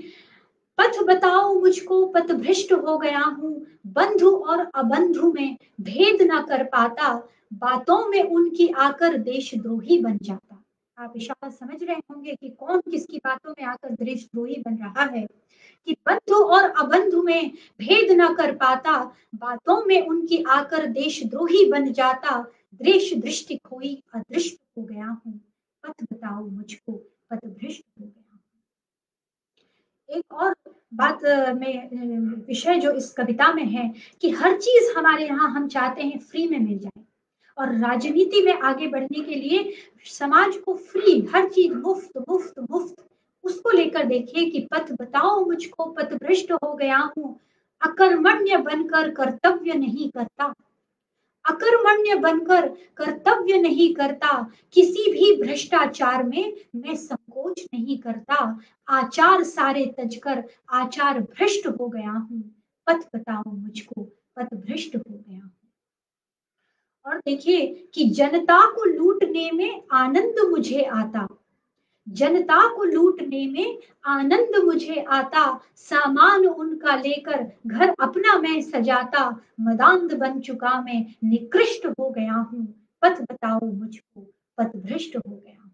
A: पथ बताओ मुझको पथभ्रष्ट हो गया हूँ, बंधु और अबंधु में भेद ना कर पाता, बातों में उनकी आकर देशद्रोही बन जाता। आप इशारा समझ रहे होंगे कि कौन किसकी बातों में आकर देशद्रोही बन रहा है, कि बंधु और अबंधु में भेद ना कर पाता, बातों में उनकी आकर देशद्रोही बन जाता, देश दृष्टि खोई अदृष्ट हो गया हूँ, पथ बताओ मुझको पथभ्रष्ट हो गया। एक और बात में विषय जो इस कविता में है कि हर चीज हमारे यहाँ हम चाहते हैं फ्री में मिल जाए, और राजनीति में आगे बढ़ने के लिए समाज को फ्री, हर चीज मुफ्त मुफ्त मुफ्त, उसको लेकर देखिए कि पथ बताओ मुझको पथभ्रष्ट हो गया हूँ, अकर्मण्य बनकर कर्तव्य नहीं करता, अकर्मण्य बनकर कर्तव्य नहीं करता, किसी भी भ्रष्टाचार में मैं संकोच नहीं करता, आचार सारे तजकर आचार भ्रष्ट हो गया हूँ, पथ बताओ मुझको पथ भ्रष्ट हो गया हूँ। और देखिए कि जनता को लूटने में आनंद मुझे आता, जनता को लूटने में आनंद मुझे आता, सामान उनका लेकर घर अपना मैं सजाता, मदांध बन चुका मैं निकृष्ट हो गया हूँ, पथ बताओ मुझको पथ भ्रष्ट हो गया हूँ।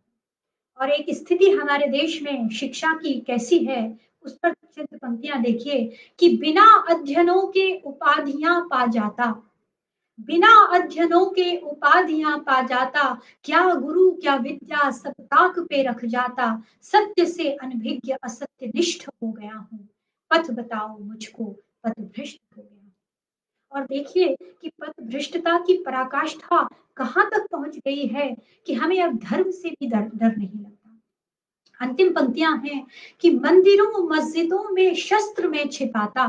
A: और एक स्थिति हमारे देश में शिक्षा की कैसी है, उस पर चंद पंक्तियां देखिए कि बिना अध्ययनों के उपाधियां पा जाता, बिना अध्ययनों के उपाधियां पा जाता, क्या गुरु क्या विद्या सब ताक पे रख जाता, सत्य से अनभिज्ञ असत्य निष्ठ हो गया हूँ, पथ बताओ मुझको पथ भ्रष्ट हो गया। और देखिए कि पथ भ्रष्टता की पराकाष्ठा कहाँ तक पहुंच गई है कि हमें अब धर्म से भी डर नहीं लगता। अंतिम पंक्तियां हैं कि मंदिरों मस्जिदों में शस्त्र में छिपाता,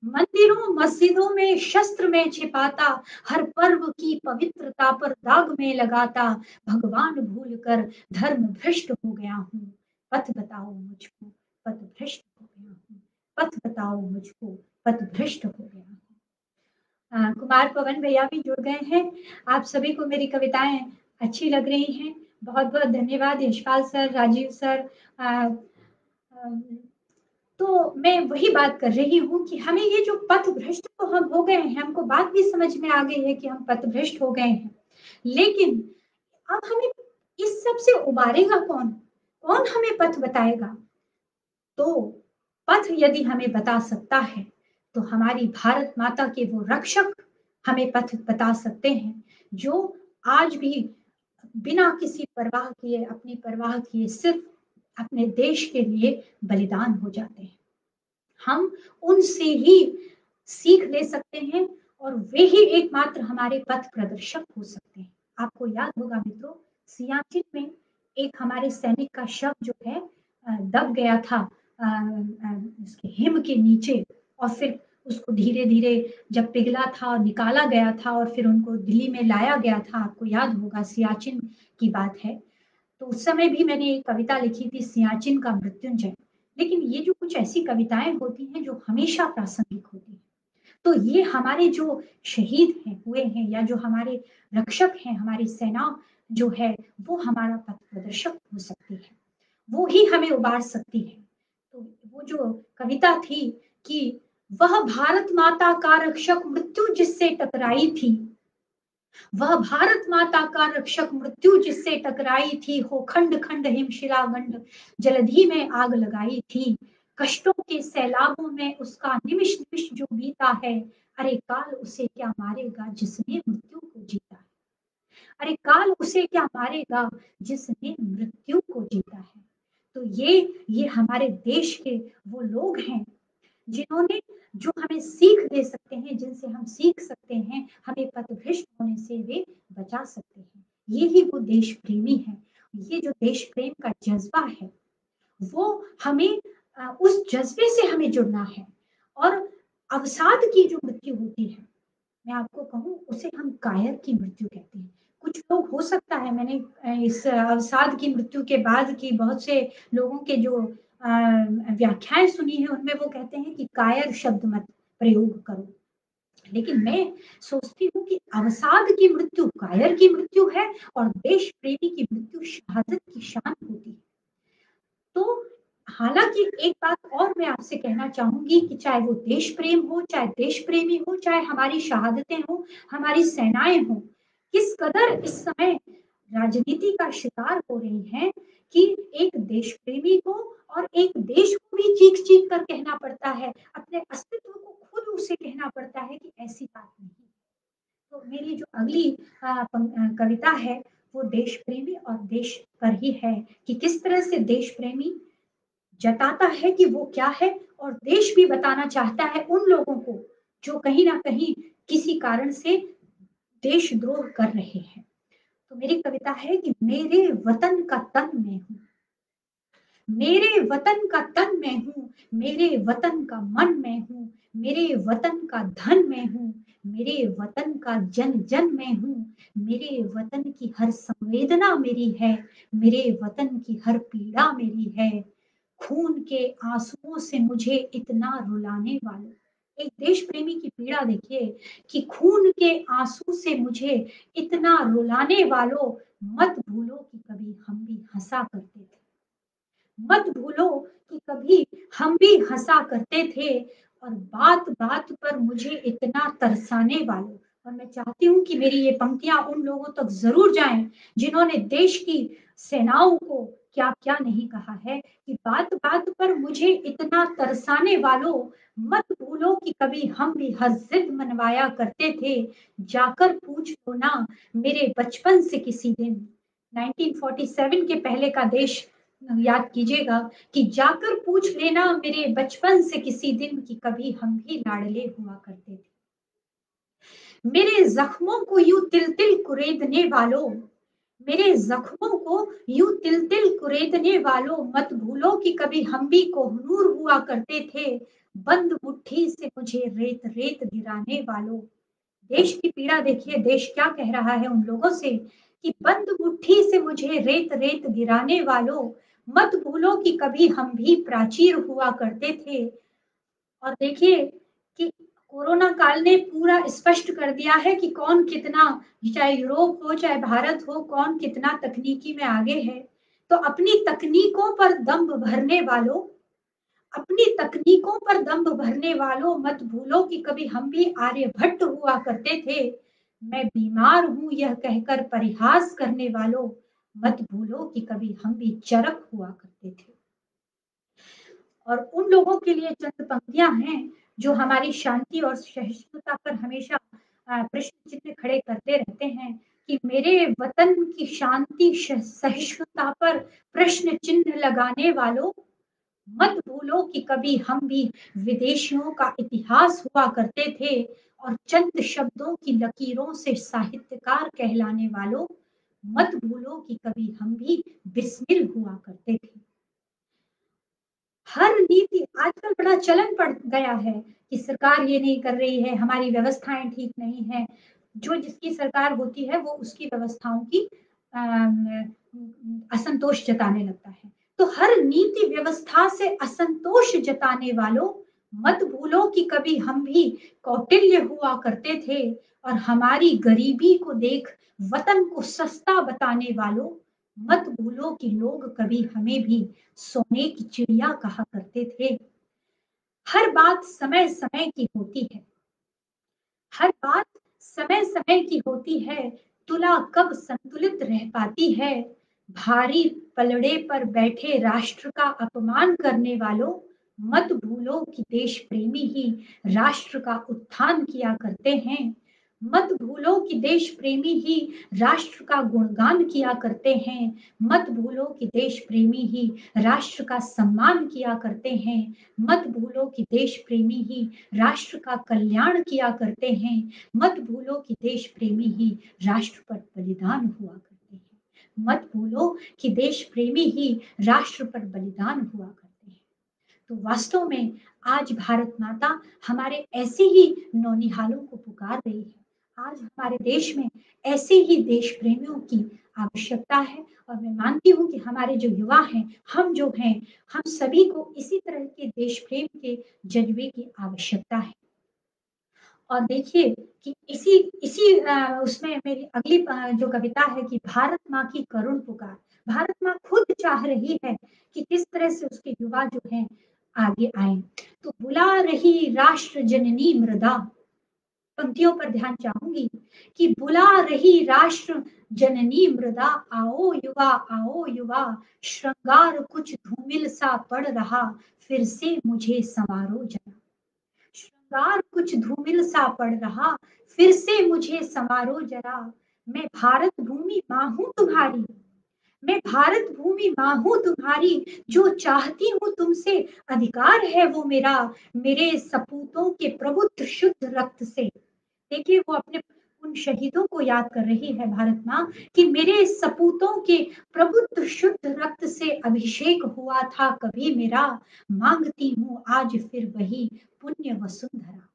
A: मंदिरों मस्जिदों में शस्त्र में छिपाता, हर पर्व की पवित्रता पर दाग में लगाता, भगवान भूलकर धर्म भ्रष्ट हो गया हूँ, पथ बताओ मुझको पथ भ्रष्ट हो गया हूँ, पथ बताओ मुझको पथ भ्रष्ट हो गया हूँ। कुमार पवन भैया भी जुड़ गए हैं। आप सभी को मेरी कविताएं अच्छी लग रही हैं, बहुत बहुत धन्यवाद यशपाल सर, राजीव सर। अ, अ, तो मैं वही बात कर रही हूँ कि हमें ये जो पथ भ्रष्ट तो हम हो गए हैं, हमको बात भी समझ में आ गई है कि हम पथ भ्रष्ट हो गए हैं, लेकिन अब हमें इस सब से उबारेगा कौन, कौन हमें पथ बताएगा? तो पथ यदि हमें बता सकता है तो हमारी भारत माता के वो रक्षक हमें पथ बता सकते हैं, जो आज भी बिना किसी परवाह किए, अपनी परवाह किए सिर्फ अपने देश के लिए बलिदान हो जाते हैं। हम उनसे ही सीख ले सकते हैं और वे ही एकमात्र हमारे पथ प्रदर्शक हो सकते हैं। आपको याद होगा मित्रों, सियाचिन में एक हमारे सैनिक का शव जो है दब गया था उसके हिम के नीचे, और फिर उसको धीरे धीरे जब पिघला था और निकाला गया था और फिर उनको दिल्ली में लाया गया था, आपको याद होगा सियाचिन की बात है। तो उस समय भी मैंने एक कविता लिखी थी सियाचिन का मृत्युंजय। लेकिन ये जो कुछ ऐसी कविताएं होती हैं जो हमेशा प्रासंगिक होती हैं, तो ये हमारे जो शहीद हैं हुए हैं या जो हमारे रक्षक हैं, हमारी सेना जो है, वो हमारा पथ प्रदर्शक हो सकती है, वो ही हमें उबार सकती है। तो वो जो कविता थी कि वह भारत माता का रक्षक मृत्यु जिससे टकराई थी, वह भारत माता का रक्षक मृत्यु जिससे टकराई थी, हो खंड खंड हिमशिला गंड जलधि में आग लगाई थी, कष्टों के सैलाबों में उसका निमिष निमिष जो बीता है, अरे काल उसे क्या मारेगा जिसने मृत्यु को जीता है, अरे काल उसे क्या मारेगा जिसने मृत्यु को जीता है। तो ये हमारे देश के वो लोग हैं जिन्होंने जो हमें सीख दे सकते हैं, जिनसे हम सीख सकते हैं, हमें पथभ्रष्ट होने से वे बचा सकते हैं। ये ही वो देश प्रेमी हैं। ये जो देश प्रेम का जज़्बा है, वो हमें उस जज़्बे से हमें जुड़ना है। और अवसाद की जो मृत्यु होती है, मैं आपको कहूँ उसे हम कायर की मृत्यु कहते हैं। कुछ लोग हो सकता है मैंने इस अवसाद की मृत्यु के बाद की बहुत से लोगों के जो व्याख्याएँ सुनी हैं उनमें वो कहते हैं कि कायर शब्द मत प्रयोग करो। लेकिन मैं सोचती हूँ कि अवसाद की मृत्यु कायर की मृत्यु है और देश प्रेमी की मृत्यु शहादत की शान होती है। तो हालाँकि एक बात और मैं आपसे कहना चाहूँगी कि चाहे वो देश प्रेम हो, चाहे देश प्रेमी हो, चाहे हमारी शहादतें हों, हमारी सेनाएँ हों, किस कदर इस समय राजनीति का शिकार हो रही हैं कि एक देश प्रेमी को और एक देश को भी चीख-चीख कर कहना पड़ता है, अपने अस्तित्व को खुद उसे कहना पड़ता है कि ऐसी बात नहीं। तो मेरी जो अगली कविता है, वो देश प्रेमी और देश पर ही है कि किस तरह से देश प्रेमी जताता है कि वो क्या है और देश भी बताना चाहता है उन लोगों को जो कहीं न कहीं किसी कारण से देशद्रोह कर रहे हैं। तो मेरी कविता है कि मेरे वतन का तन मैं हूँ, मेरे वतन का तन मैं हूँ, मेरे वतन का मन मैं हूँ, मेरे वतन का धन मैं हूँ, मेरे वतन का जन-जन मैं हूँ, मेरे वतन की हर संवेदना मेरी है, मेरे वतन की हर पीड़ा मेरी है। खून के आंसुओं से मुझे इतना रुलाने वालों, एक देश प्रेमी की पीड़ा देखिए कि खून के आंसू से मुझे इतना रुलाने वालों, मत भूलो कि कभी हम भी हंसा करते थे, मत भूलो कि कभी हम भी हंसा करते थे और बात बात पर मुझे इतना तरसाने वालों। और मैं चाहती हूँ कि मेरी ये पंक्तियां उन लोगों तक जरूर जाएं जिन्होंने देश की सेनाओं को क्या क्या नहीं कहा है कि बात बात पर मुझे इतना तरसाने वालों, मत भूलो कि कभी हम भी हर जिद मनवाया करते थे, जाकर पूछ लो ना मेरे बचपन से किसी दिन। 1947 के पहले का देश याद कीजिएगा कि जाकर पूछ लेना मेरे बचपन से किसी दिन कि कभी हम भी लाडले हुआ करते थे। मेरे जख्मों को यूं तिल तिल कुरेदने वालों, मेरे जख्मों को यूं तिल तिल कुरेदने वालों, मत भूलो कि कभी हम भी कोहनूर हुआ करते थे, बंद मुट्ठी से मुझे रेत रेत गिराने वालों। देश की पीड़ा देखिए, देश क्या कह रहा है उन लोगों से कि बंद मुट्ठी से मुझे रेत रेत गिराने वालों, मत भूलो कि कभी हम भी प्राचीर हुआ करते थे। और देखिए कि कोरोना काल ने पूरा स्पष्ट कर दिया है कि कौन कितना, चाहे यूरोप हो चाहे भारत हो, कौन कितना तकनीकी में आगे है। तो अपनी तकनीकों पर दम्भ भरने वालों, अपनी तकनीकों पर दम्भ भरने वालों, मत भूलो कि कभी हम भी आर्यभट्ट हुआ करते थे। मैं बीमार हूं यह कहकर परिहास करने वालों, मत भूलो कि कभी हम भी चरक हुआ करते थे। और उन लोगों के लिए चंद पंक्तियां हैं जो हमारी शांति और सहिष्णुता पर हमेशा प्रश्न चिन्ह खड़े करते रहते हैं कि मेरे वतन की शांति सहिष्णुता पर प्रश्न चिन्ह लगाने वालों, मत भूलो कि कभी हम भी विदेशियों का इतिहास हुआ करते थे और चंद शब्दों की लकीरों से साहित्यकार कहलाने वालों, मत भूलो कि कभी हम भी बिस्मिल हुआ करते थे। हर नीति आजकल बड़ा चलन पड़ गया है कि सरकार ये नहीं कर रही है, हमारी व्यवस्थाएं ठीक नहीं है। जो जिसकी सरकार होती है वो उसकी व्यवस्थाओं की असंतोष जताने लगता है। तो हर नीति व्यवस्था से असंतोष जताने वालों, मत भूलो कि कभी हम भी कौटिल्य हुआ करते थे और हमारी गरीबी को देख वतन को सस्ता बताने वालों, मत भूलो कि लोग कभी हमें भी सोने की चिड़िया कहा करते थे। हर बात समय समय की होती है, हर बात समय समय की होती है, तुला कब संतुलित रह पाती है। भारी पलड़े पर बैठे राष्ट्र का अपमान करने वालों, मत भूलो कि देश प्रेमी ही राष्ट्र का उत्थान किया करते हैं। मत भूलो कि देश प्रेमी ही राष्ट्र का गुणगान किया करते हैं। मत भूलो कि देश प्रेमी ही राष्ट्र का सम्मान किया करते हैं। मत भूलो कि देश प्रेमी ही राष्ट्र का कल्याण किया करते हैं। मत भूलो कि देश प्रेमी ही राष्ट्र पर बलिदान हुआ करते हैं। मत भूलो कि देश प्रेमी ही राष्ट्र पर बलिदान हुआ करते हैं। तो वास्तव में आज भारत माता हमारे ऐसे ही नौनिहालों को पुकार रही है। आज हमारे देश में ऐसे ही देश प्रेमियों की आवश्यकता है, और मैं मानती हूँ कि हमारे जो युवा हैं, हम जो हैं, हम सभी को इसी तरह के देश प्रेम के जज्बे की आवश्यकता है। और देखिए कि इसी इसी उसमें मेरी अगली जो कविता है कि भारत माँ की करुण पुकार। भारत माँ खुद चाह रही है कि किस तरह से उसके युवा जो हैं आगे आए। तो बुला रही राष्ट्र जननी मृदा, पंक्तियों पर ध्यान चाहूंगी कि बुला रही राष्ट्र जननी मृदा, आओ युवा, श्रृंगार कुछ धूमिल सा पड़ रहा, फिर से मुझे संवारो जरा। श्रृंगार कुछ धूमिल सा पड़ रहा, फिर से मुझे संवारो जरा। मैं भारत भूमि माँ हूँ तुम्हारी, मैं भारत भूमि माँ हूँ तुम्हारी, जो चाहती हूँ तुमसे अधिकार है वो मेरा, मेरे सपूतों के प्रबुद्ध शुद्ध रक्त से। देखिए वो अपने उन शहीदों को याद कर रही है भारत माँ कि मेरे सपूतों के प्रबुद्ध शुद्ध रक्त से अभिषेक हुआ था कभी मेरा, मांगती हूँ आज फिर वही पुण्य वसुंधरा।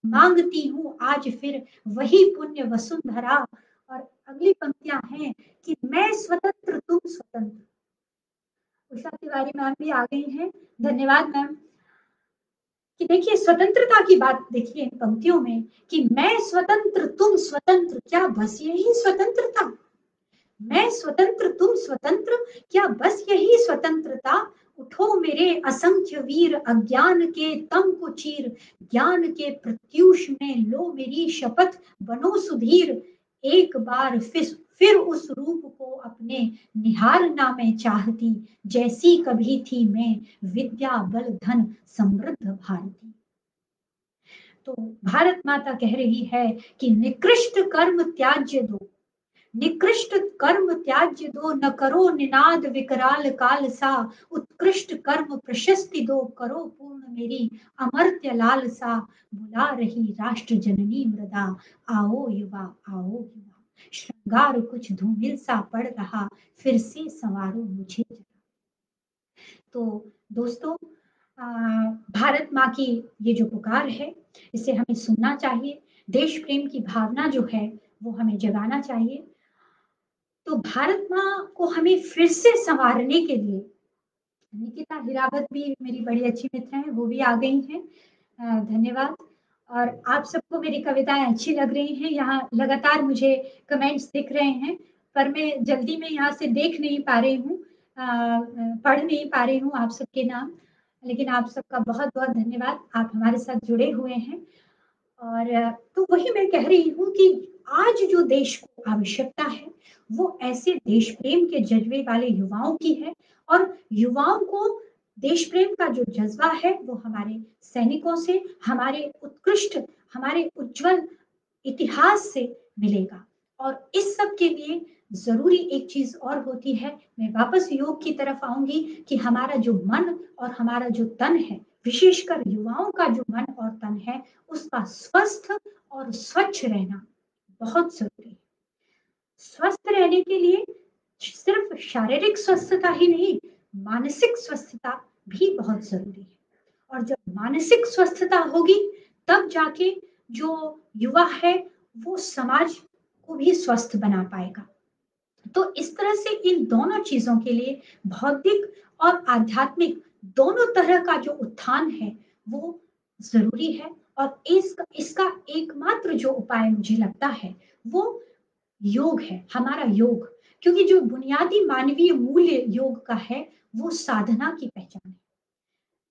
A: मांगती हूँ आज फिर वही पुण्य वसुंधरा। और अगली पंक्तियां हैं कि मैं स्वतंत्र तुम स्वतंत्र। उषा तिवारी मैम भी आ गई हैं, धन्यवाद मैम। कि देखिए स्वतंत्रता की बात देखिए इन पंक्तियों में कि मैं स्वतंत्र तुम स्वतंत्र, क्या बस यही स्वतंत्रता। मैं स्वतंत्र तुम स्वतंत्र, क्या बस यही स्वतंत्रता। उठो मेरे असंख्य वीर, अज्ञान के तम को चीर, ज्ञान के प्रत्यूष में लो मेरी शपथ, बनो सुधीर। एक बार फिर उस रूप को अपने निहारना मैं चाहती, जैसी कभी थी मैं विद्या बल धन समृद्ध भारती। तो भारत माता कह रही है कि निकृष्ट कर्म त्याज्य दो, निकृष्ट कर्म त्याज्य दो, न करो निनाद विकराल काल सा। उत्कृष्ट कर्म प्रशस्ति दो, करो पूर्ण मेरी अमर्त्य लाल सा। बुला रही राष्ट्र जननी मृदा, आओ युवा, श्रृंगार कुछ धूमिल सा पड़ रहा, फिर से संवारो मुझे जरा। तो दोस्तों, भारत माँ की ये जो पुकार है इसे हमें सुनना चाहिए। देश प्रेम की भावना जो है वो हमें जगाना चाहिए। तो भारत माँ को हमें फिर से संवारने के लिए निकिता हिरावत भी मेरी बड़ी अच्छी मित्र हैं, वो भी आ गई हैं, धन्यवाद। और आप सबको मेरी कविताएं अच्छी लग रही हैं, यहाँ लगातार मुझे कमेंट्स दिख रहे हैं, पर मैं जल्दी में यहाँ से देख नहीं पा रही हूँ, पढ़ नहीं पा रही हूँ आप सबके नाम। लेकिन आप सबका बहुत बहुत धन्यवाद, आप हमारे साथ जुड़े हुए हैं। और तो वही मैं कह रही हूँ कि आज जो देश को आवश्यकता है वो ऐसे देश प्रेम के जज्बे वाले युवाओं की है। और युवाओं को देश प्रेम का जो जज्बा है वो हमारे सैनिकों से, हमारे उत्कृष्ट, हमारे उज्जवल इतिहास से मिलेगा। और इस सब के लिए जरूरी एक चीज और होती है, मैं वापस योग की तरफ आऊंगी कि हमारा जो मन और हमारा जो तन है, विशेषकर युवाओं का जो मन और तन है, उसका स्वस्थ और स्वच्छ रहना बहुत जरूरी है। स्वस्थ रहने के लिए सिर्फ शारीरिक स्वस्थता ही नहीं, मानसिक स्वस्थता भी बहुत जरूरी है। और जब मानसिक स्वस्थता होगी तब जाके जो युवा है वो समाज को भी स्वस्थ बना पाएगा। तो इस तरह से इन दोनों चीजों के लिए भौतिक और आध्यात्मिक दोनों तरह का जो उत्थान है वो जरूरी है। और इसका एकमात्र जो उपाय मुझे लगता है वो योग है, हमारा योग। क्योंकि जो बुनियादी मानवीय मूल्य योग का है वो साधना की पहचान है।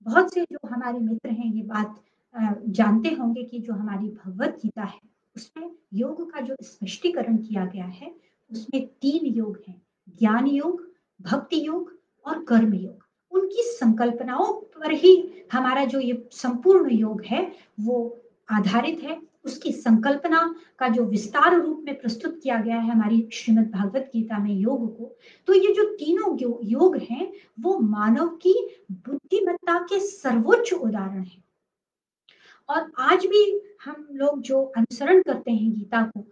A: बहुत से जो हमारे मित्र हैं ये बात जानते होंगे कि जो हमारी भगवत गीता है उसमें योग का जो स्पष्टीकरण किया गया है उसमें 3 योग हैं, ज्ञान योग, भक्ति योग और कर्म योग। उनकी संकल्पनाओं पर ही हमारा जो ये संपूर्ण योग है वो आधारित है। उसकी संकल्पना का जो विस्तार रूप में प्रस्तुत किया गया है हमारी श्रीमद् भागवत गीता में योग को, तो ये जो तीनों योग हैं, वो मानव की बुद्धिमत्ता के सर्वोच्च उदाहरण हैं। और आज भी हम लोग जो अनुसरण करते हैं गीता को,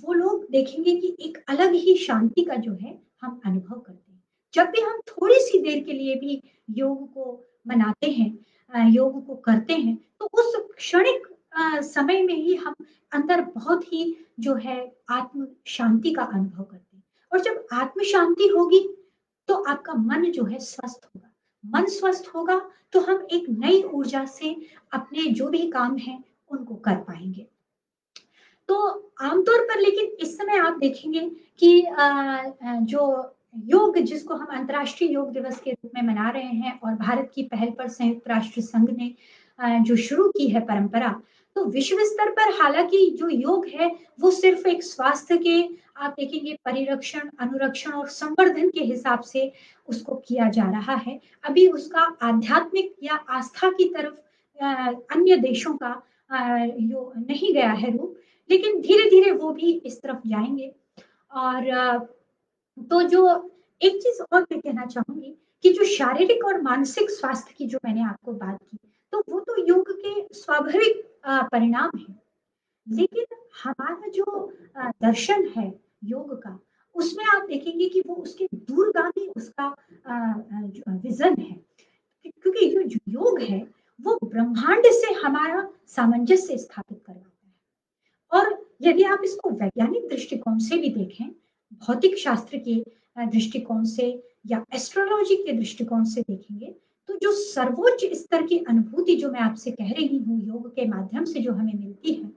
A: वो लोग देखेंगे कि एक अलग ही शांति का जो है हम अनुभव करते हैं। जब भी हम थोड़ी-सी देर के लिए भी योग को मनाते हैं, योग को करते हैं, तो उस क्षणिक समय में ही हम अंदर बहुत ही जो है आत्म शांति का अनुभव करते हैं। और जब आत्म शांति होगी, तो आपका मन जो है स्वस्थ होगा। मन स्वस्थ होगा, तो हम एक नई ऊर्जा से अपने जो भी काम हैं, उनको कर पाएँगे। तो आमतौर पर लेकिन इस समय आप देखेंगे कि जो योग जिसको हम अंतर्राष्ट्रीय योग दिवस के रूप में मना रहे हैं और भारत की पहल पर संयुक्त राष्ट्र संघ ने जो शुरू की है परंपरा, तो विश्व स्तर पर हालाँकि जो योग है, वो सिर्फ़ एक स्वास्थ्य के आप देखेंगे परिरक्षण, अनुरक्षण और संवर्धन के हिसाब से उसको किया जा रहा है। अभी उसका आध्यात्मिक या आस्था की तरफ अन्य देशों का यो नहीं गया है रूप, लेकिन धीरे-धीरे वो भी इस तरफ जाएँगे। और तो जो एक चीज़ और मैं कहना चाहूँगी कि जो शारीरिक और मानसिक स्वास्थ्य की जो मैंने आपको बात की, तो वो तो योग के स्वाभाविक परिणाम हैं। लेकिन हमारा जो दर्शन है योग का, उसमें आप देखेंगे कि वो उसके दूरगामी उसका जो विज़न है। क्योंकि जो योग है, वो ब्रह्मांड से हमारा सामंजस्य स्थापित करवाता है। और यदि आप इसको वैज्ञानिक दृष्टिकोण से भी देखें, भौतिक शास्त्र के दृष्टिकोण से या एस्ट्रोलॉजी के दृष्टिकोण से देखेंगे, तो जो सर्वोच्च स्तर की अनुभूति जो मैं आपसे कह रही हूँ, योग के माध्यम से जो हमें मिलती है,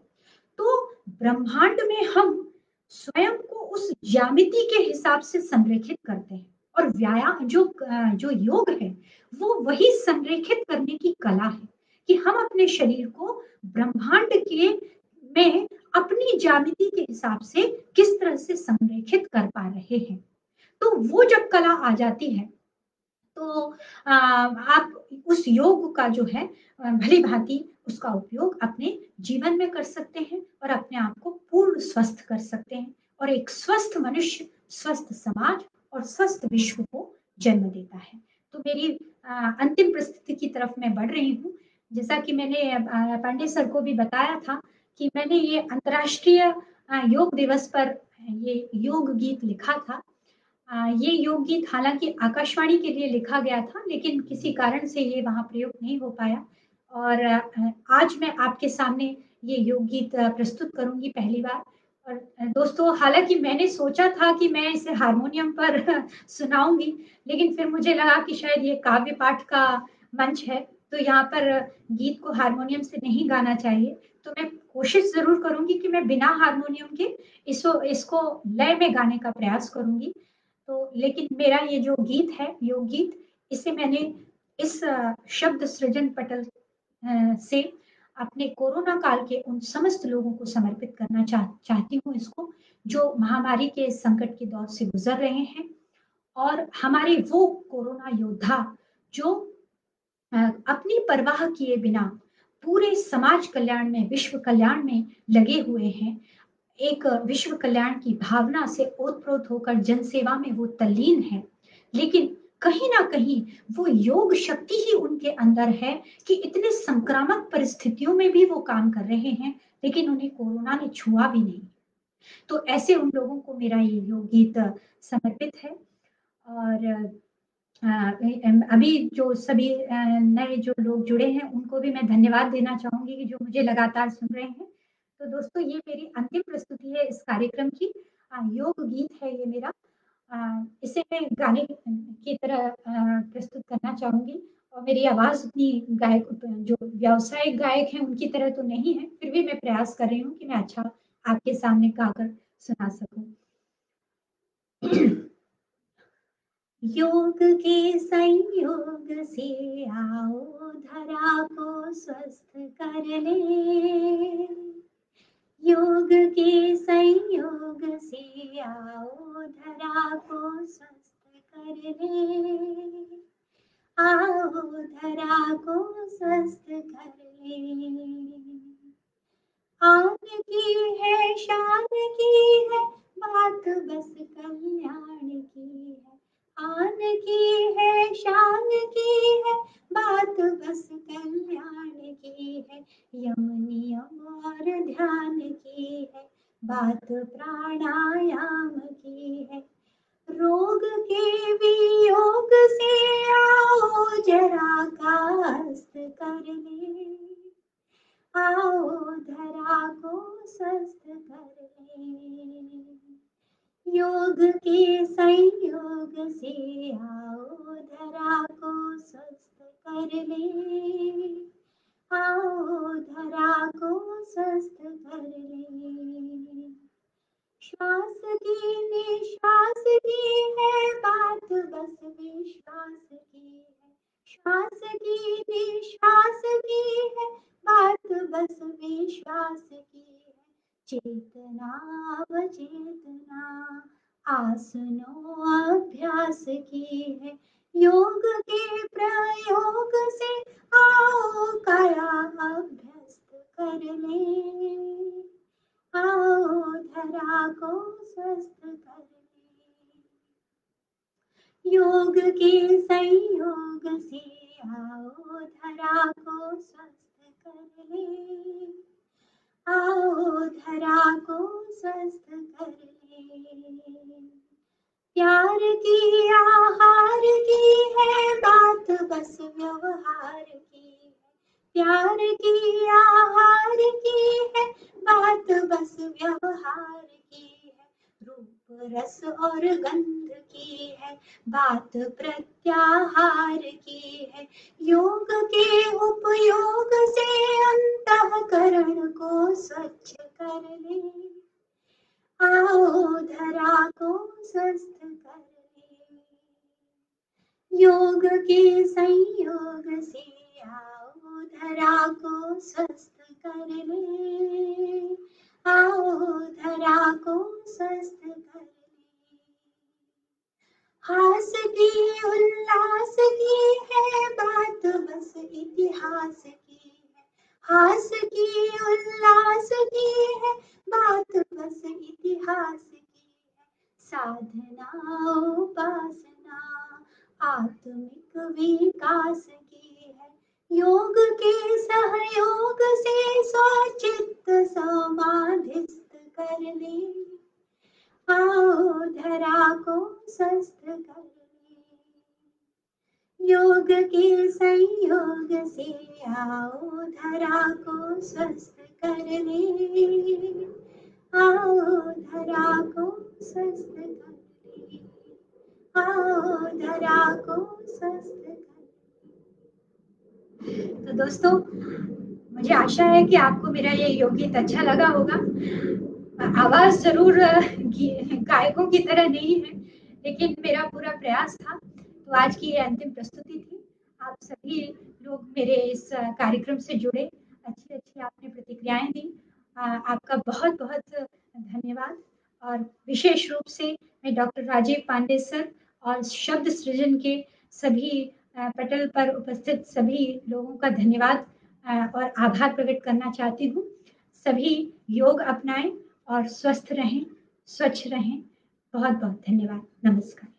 A: तो ब्रह्मांड में हम स्वयं को उस ज्यामिति के हिसाब से संरेखित करते हैं और व्यायाम जो योग है वो वही संरेखित करने की कला है कि हम अपने शरीर को ब्रह्मांड के में अपनी ज्यामिति के हिसाब से किस तरह से संरेखित कर पा रहे हैं। तो वो जब कला आ जाती है, तो आप उस योग का जो है भली-भाँति उसका उपयोग अपने जीवन में कर सकते हैं और अपने आप को पूर्ण स्वस्थ कर सकते हैं और एक स्वस्थ मनुष्य, स्वस्थ समाज और स्वस्थ विश्व को जन्म देता है। तो मेरी अंतिम प्रस्तुति की तरफ मैं बढ़ रही हूँ। जैसा कि मैंने पांडे सर को भी बताया था कि मैंने ये अंतर्राष्ट्रीय योग दिवस पर ये योग गीत लिखा था। ये योग गीत हालाँकि आकाशवाणी के लिए लिखा गया था, लेकिन किसी कारण से ये वहाँ प्रयोग नहीं हो पाया और आज मैं आपके सामने ये योग गीत प्रस्तुत करूँगी पहली बार। और दोस्तों हालाँकि मैंने सोचा था कि मैं इसे हारमोनियम पर सुनाऊँगी, लेकिन फिर मुझे लगा कि शायद ये काव्य पाठ का मंच है, तो यहाँ पर गीत को हारमोनियम से नहीं गाना चाहिए। तो मैं कोशिश ज़रूर करूँगी कि मैं बिना हारमोनियम के इसको लय में गाने का प्रयास करूँगी। तो लेकिन मेरा ये जो गीत है, योग गीत, इसे मैंने इस शब्द सृजन पटल से अपने कोरोना काल के उन समस्त लोगों को समर्पित करना चाहती हूँ इसको, जो महामारी के संकट के दौर से गुज़र रहे हैं और हमारे वो कोरोना योद्धा जो अपनी परवाह किए बिना पूरे समाज कल्याण में, विश्व कल्याण में लगे हुए हैं। एक विश्व कल्याण की भावना से ओतप्रोत होकर जनसेवा में वो तल्लीन है। लेकिन कहीं न कहीं वो योग शक्ति ही उनके अंदर है कि इतने संक्रामक परिस्थितियों में भी वो काम कर रहे हैं, लेकिन उन्हें कोरोना ने छुआ भी नहीं। तो ऐसे उन लोगों को मेरा ये योग गीत समर्पित है और अभी जो सभी नए जो लोग जुड़े हैं, उनको भी मैं धन्यवाद देना चाहूँगी कि जो मुझे लगातार सुन रहे हैं। तो दोस्तों ये मेरी अंतिम प्रस्तुति है इस कार्यक्रम की। योग गीत है ये मेरा। इसे मैं गाने की तरह प्रस्तुत करना चाहूँगी और मेरी आवाज़ उतनी गायक जो व्यावसायिक गायक हैं, उनकी तरह तो नहीं है, फिर भी मैं प्रयास कर रही हूँ कि मैं अच्छा आपके सामने गाकर सुना सकूँ। योग के संयोग से आओ धरा को स्वस्थ कर ले। योग के संयोग से आओ धरा को स्वस्थ कर ले। आओ धरा को स्वस्थ कर ले। आन की है, शान की है, बात बस कल्याण की है। आन की है, शान की है, बात बस कल्याण की है। यम नियम और ध्यान की है, बात प्राणायाम की है। रोग के वियोग से आओ जरा कास्त कर ले, आओ धरा को स्वस्थ कर ले। योग के संयोग से आओ धरा को स्वस्थ कर ले, आओ धरा को स्वस्थ कर ले। श्वास की निश्वास की है, बात बस विश्वास की है। श्वास की निश्वास की है, बात बस विश्वास की है। चेतना अवचेतना आसनो अभ्यास की है। योग के प्रयोग से आओ काया अभ्यस्त कर ले, आओ धरा को स्वस्थ कर ले। योग के संयोग से आओ धरा को स्वस्थ कर ले, आओ धरा को स्वस्थ कर ले। प्यार की आहार की है, बात बस व्यवहार की है। प्यार की आहार की है, बात बस व्यवहार की है। रूप रस और गंध की है, बात प्रत्याहार की है। योग के उपयोग से अंतःकरण को स्वच्छ कर ले, आओ धरा को स्वस्थ कर ले। योग के संयोग से आओ धरा को स्वस्थ कर ले, आओ धरा को स्वस्थ कर ले। हास की उल्लास की है, बात बस इतिहास की है। हास की उल्लास की है, बात बस इतिहास की है। साधना उपासना आत्मिक विकास की है। योग के सहयोग से स्वचित्त समाधिस्थ कर ले, आओ धरा को स्वस्थ कर ले। योग के संयोग से आओ धरा को स्वस्थ कर ले, आओ धरा को स्वस्थ कर ले, आओ धरा को स्वस्थ कर। तो दोस्तों, मुझे आशा है कि आपको मेरा ये योग गीत अच्छा लगा होगा। आवाज जरूर गायकों की तरह नहीं है, लेकिन मेरा पूरा प्रयास था। तो आज की ये अंतिम प्रस्तुति थी। आप सभी लोग मेरे इस कार्यक्रम से जुड़े, अच्छी अच्छी आपने प्रतिक्रियाएं दी। आपका बहुत बहुत धन्यवाद। और विशेष रूप से मैं डॉक्टर राजीव पांडे सर और शब्द सृजन के सभी पटल पर उपस्थित सभी लोगों का धन्यवाद और आभार प्रकट करना चाहती हूँ। सभी योग अपनाएं और स्वस्थ रहें, स्वच्छ रहें। बहुत बहुत धन्यवाद। नमस्कार।